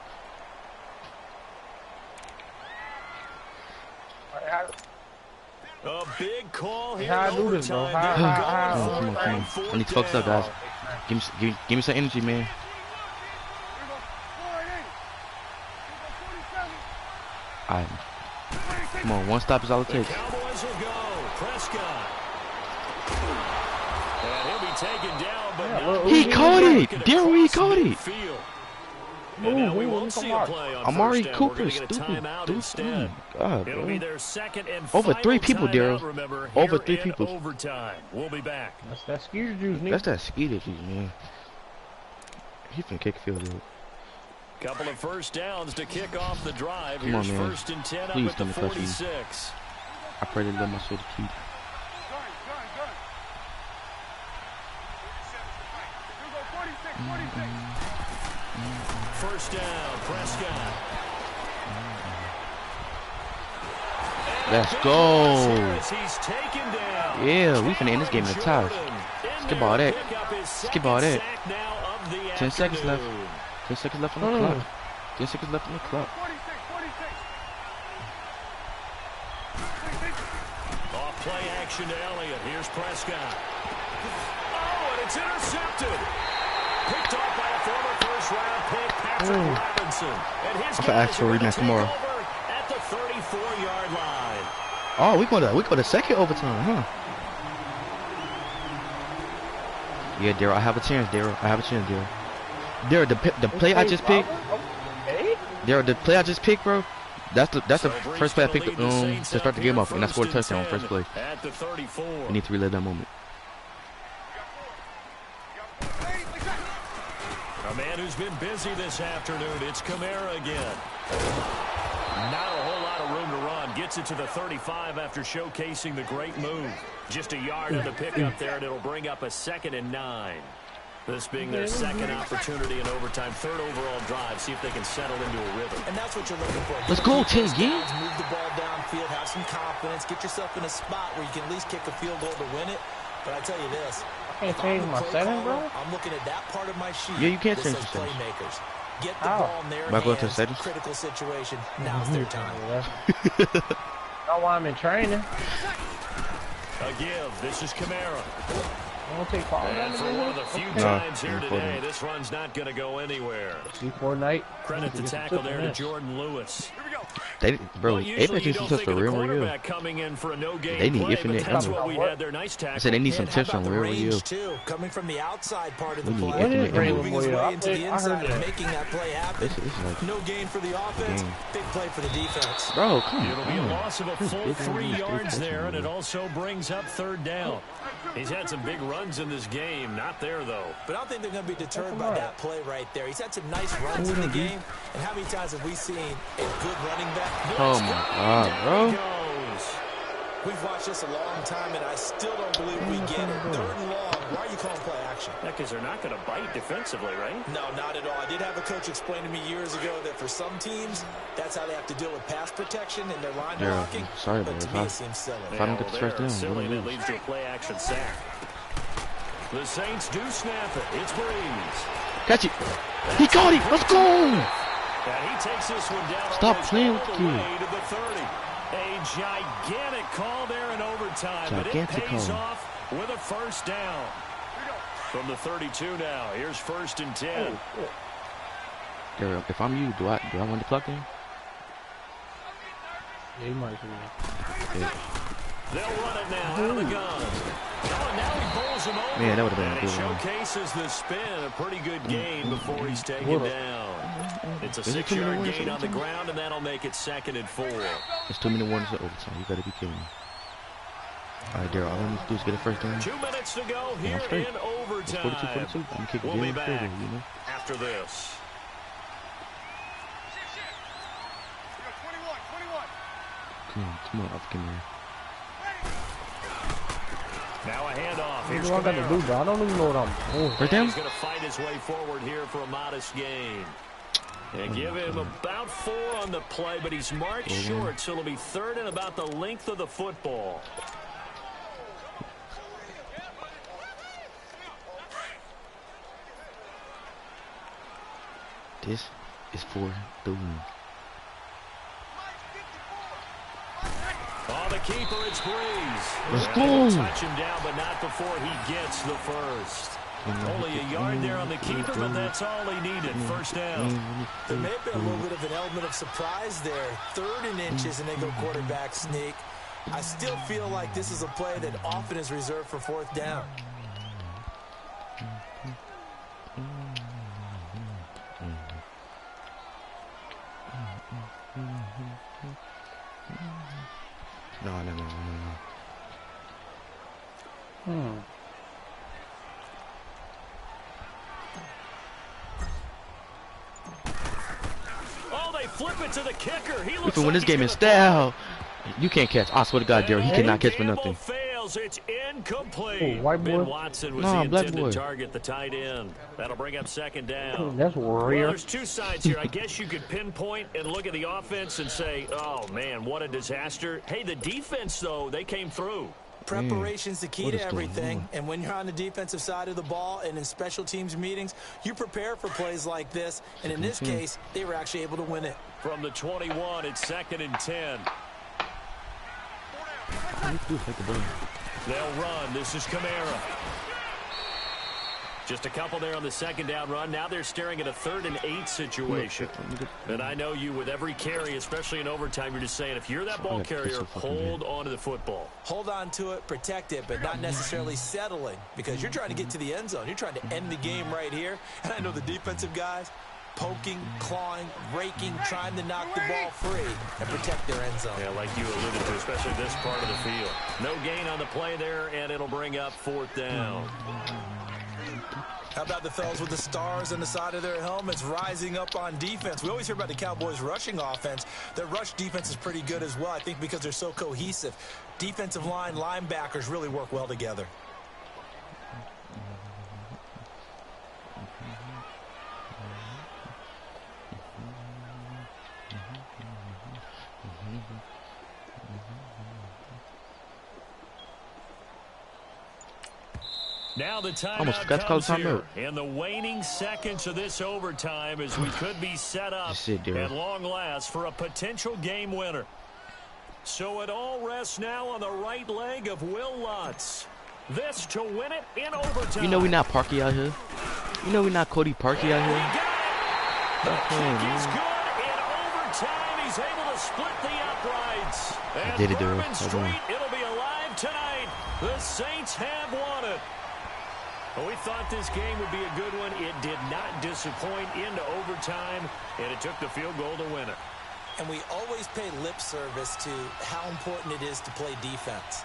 A big call here. How I do this, bro? How? Come on. I need to focus up, guys. Give me some energy, man. All right. Come on, one stop is all it takes. Cowboys will go. Prescott. And he'll be taken down, but He caught it. Daryl, he caught it. And now we won't see a play on Amari first down. Cooper, We're gonna get a stupid. timeout Dude, instead. God, It'll bro. be their second and Over final 3 people, timeout, Daryl. remember, Over here 3 in people. Overtime. We'll be back. That's that skeeter juice, nigga. That's that skeeter juice, man. He finna kick a field goal. Couple of first downs to kick off the drive. Come on, Here's man. 1st and 10 Please up at the don't touch me. 46. I pray they let my soul keep. First down, Prescott. Let's go. He's taken down. Yeah, we finna end this game in the ties. Skip all that. Skip all that. 10 seconds left. 10 seconds left on the clock. 10 seconds left on the clock. Off play action to Elliott. Here's Prescott. Oh, and it's intercepted. Picked off by a former first-round pick, Patrick Robinson. And his I'm gonna ask for a rematch tomorrow. At the 34-yard line. Oh, we go to second overtime, huh? Yeah, Daryl, I have a chance, Daryl. I have a chance, Daryl. Daryl, the play I just picked. Daryl, the play I just picked, bro. That's the first play I picked to start the game off, and I scored a touchdown on first play. At the 34. I need to relive that moment. A man who's been busy this afternoon. It's Kamara again. Not a whole lot of room to run. Gets it to the 35 after showcasing the great move. Just a yard on the pickup there, and it'll bring up a 2nd and 9. This being their second opportunity in overtime, 3rd overall drive. See if they can settle into a rhythm. And that's what you're looking for. Let's go, Tim. Move the ball downfield, have some confidence, get yourself in a spot where you can at least kick a field goal to win it. But I tell you this, I can't change my setting, bro. I'm looking at that part of my sheet. Yeah, you can't change your your settings. Playmakers. Get the ball in their hands. Critical situation. Now's their time. Not why I'm in training. A give. This is Kamara. Don't take fall. And for one of the few times here today, this run's not going to go anywhere. C4 Credit the tackle there to Jordan Lewis. Bro, Apex needs some tips for real. They need infinite ammo. I said they need some tips on real. Coming from the outside part of the We need play, infinite ammo. moving his way into the inside and making that play happen. This is like No gain for the offense, big play for the defense. bro, come It'll be a on. loss of a full 3 yards there, and it also brings up 3rd down. He's had some big runs in this game. Not there, though. But I don't think they're going to be deterred by that play right there. He's had some nice runs in the game. And how many times have we seen a good running back? Oh my God, bro. We've watched this a long time, and I still don't believe we get it. 3rd and long. Why are you calling play action? Because they're not going to bite defensively, right? No, not at all. I did have a coach explain to me years ago that for some teams, that's how they have to deal with pass protection and their line blocking. Sorry, but bro. to me, it seems silly. If I don't get the first down, silly, we're and it gonna leads to a play-action sack. The Saints do snap it. It's Breeze. Catch it. He caught it. Let's go. And he takes this one down. Stop playing with all the you. way to the 30. A gigantic call there in overtime, but it Gigantic pays call. off with a first down. From the 32 now, here's 1st and 10. Daryl, if I'm you, do I want the clock in? Yeah, you might as well. Yeah. They'll run it now out of the gun. Oh, and now he pulls him over. Man, that would have been and a he good one. showcases the spin. A pretty good gain before he's taken down. It's a 6-yard gain on the ground, and that'll make it 2nd and 4. There's too many warnings in overtime. You gotta be kidding me. All right, Daryl. All I need to do is get a first down. 2 minutes to go here in overtime. 42-42. I'm gonna kick We'll be back you know? after this. Come on, up, come here. Now a handoff. Here's what I got to do, bro. I don't even know what I'm doing. Right down? He's going to fight his way forward here for a modest gain. And give him about 4 on the play, but he's marked short, so it'll be 3rd and about the length of the football. This is for the win. Oh, the keeper, it's Breeze. Let's go. Touch him down, but not before he gets the first. Only a yard there on the keeper, but that's all he needed. First down. There may have been a little bit of an element of surprise there. 3rd and inches, and they go quarterback sneak. I still feel like this is a play that often is reserved for 4th down. No. Oh, they flip it to the kicker. He looks If we win like this game in style, you can't catch. I swear to God, Daryl, he cannot catch for nothing. Fails. It's incomplete. Oh, white boy. Ben Watson was the intended target, the tight end. That'll bring up 2nd down. That's rare. Well, there's 2 sides here. I guess you could pinpoint and look at the offense and say, oh, man, what a disaster. Hey, the defense, though, they came through. Preparation's the key to everything, and when you're on the defensive side of the ball and in special teams meetings, you prepare for plays like this, and in this case, they were actually able to win it. From the 21, it's 2nd and 10. They'll run. This is Kamara. Just a couple there on the 2nd down run. Now they're staring at a 3rd and 8 situation. And I know you, with every carry, especially in overtime, you're just saying, if you're that ball carrier, hold on to the football. Hold on to it, protect it, but not necessarily settling, because you're trying to get to the end zone. You're trying to end the game right here. And I know the defensive guys, poking, clawing, raking, trying to knock the ball free and protect their end zone. Yeah, like you alluded to, especially this part of the field. No gain on the play there, and it'll bring up 4th down. How about the fellas with the stars on the side of their helmets rising up on defense? We always hear about the Cowboys' rushing offense. Their rush defense is pretty good as well, I think, because they're so cohesive. Defensive line, linebackers really work well together. Now the timeout comes here in the waning seconds of this overtime as we could be set up at long last for a potential game winner. So it all rests now on the right leg of Will Lutz. This to win it in overtime. You know we're not Parky out here. You know we're not Cody Parky out here. The kick is good in overtime. He's able to split the uprights. I did it, Daryl. It'll be alive tonight. The Saints have won it. Well, we thought this game would be a good one. It did not disappoint into overtime, and it took the field goal to win it. And we always pay lip service to how important it is to play defense.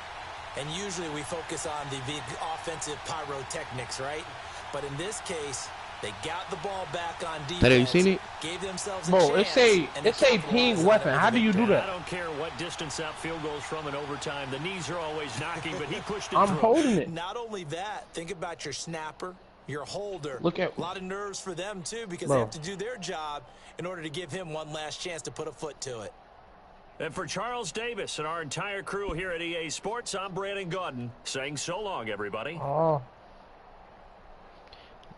And usually we focus on the big offensive pyrotechnics, right? But in this case, they got the ball back on defense. Have you seen it? Gave themselves a Bro, chance, it's a ping weapon. How do you do that? I don't care what distance that field goes from in overtime. The knees are always knocking, but he pushed it I'm through. holding it. Not only that, think about your snapper, your holder. Look at a lot of nerves for them, too, because they have to do their job in order to give him one last chance to put a foot to it. And for Charles Davis and our entire crew here at EA Sports, I'm Brandon Gaudin saying so long, everybody. Oh.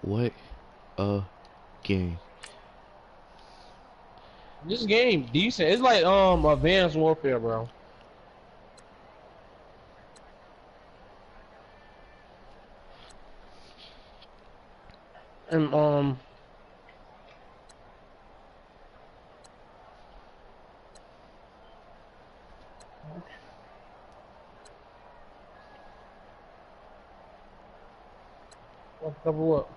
What a game. This game decent. It's like Advanced Warfare, bro. And cover up.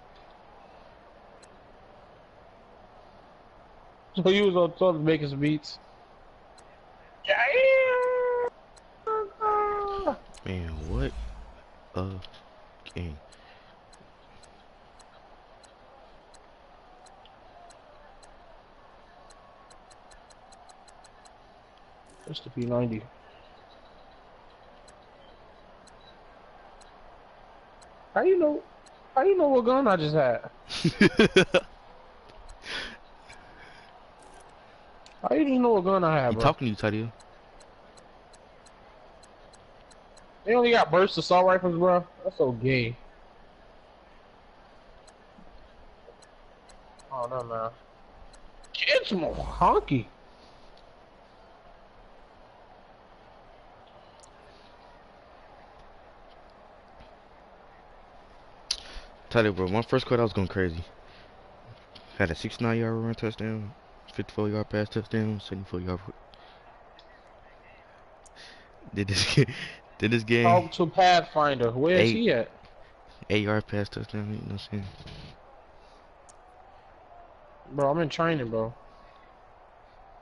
So you was on top making some beats. Man, what a game. That's the P90. How you know? How you know what gun I just had? How you just know what gun I had, He bro? talking to you, Tadio. They only got burst assault rifles, bro. That's so gay. Oh no, man. It's more honky. Tadio, bro, my first quarter I was going crazy. Had a 69-yard run touchdown, 54-yard pass touchdown, 74-yard. Did this did this game Talk to Pathfinder. Where is eight he at? 8-yard pass touchdown? You know what I'm saying? Bro, I'm in training, bro.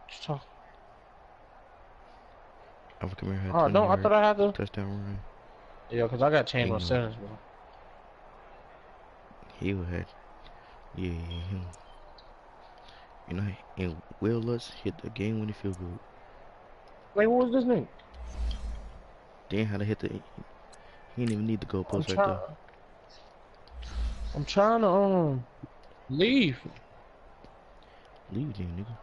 Just talk. Alvin Kamara had Oh, 20 no, I yard thought I had to. touchdown run. Yeah, because I got to change my Ain't no, settings, bro. he had, yeah, him. You know, and Will Lutz hit the game winning field goal. Wait, what was this name? Then how to hit the, he didn't even need the I'm goalpost right trying. there. I'm trying to leave. Leave then, nigga.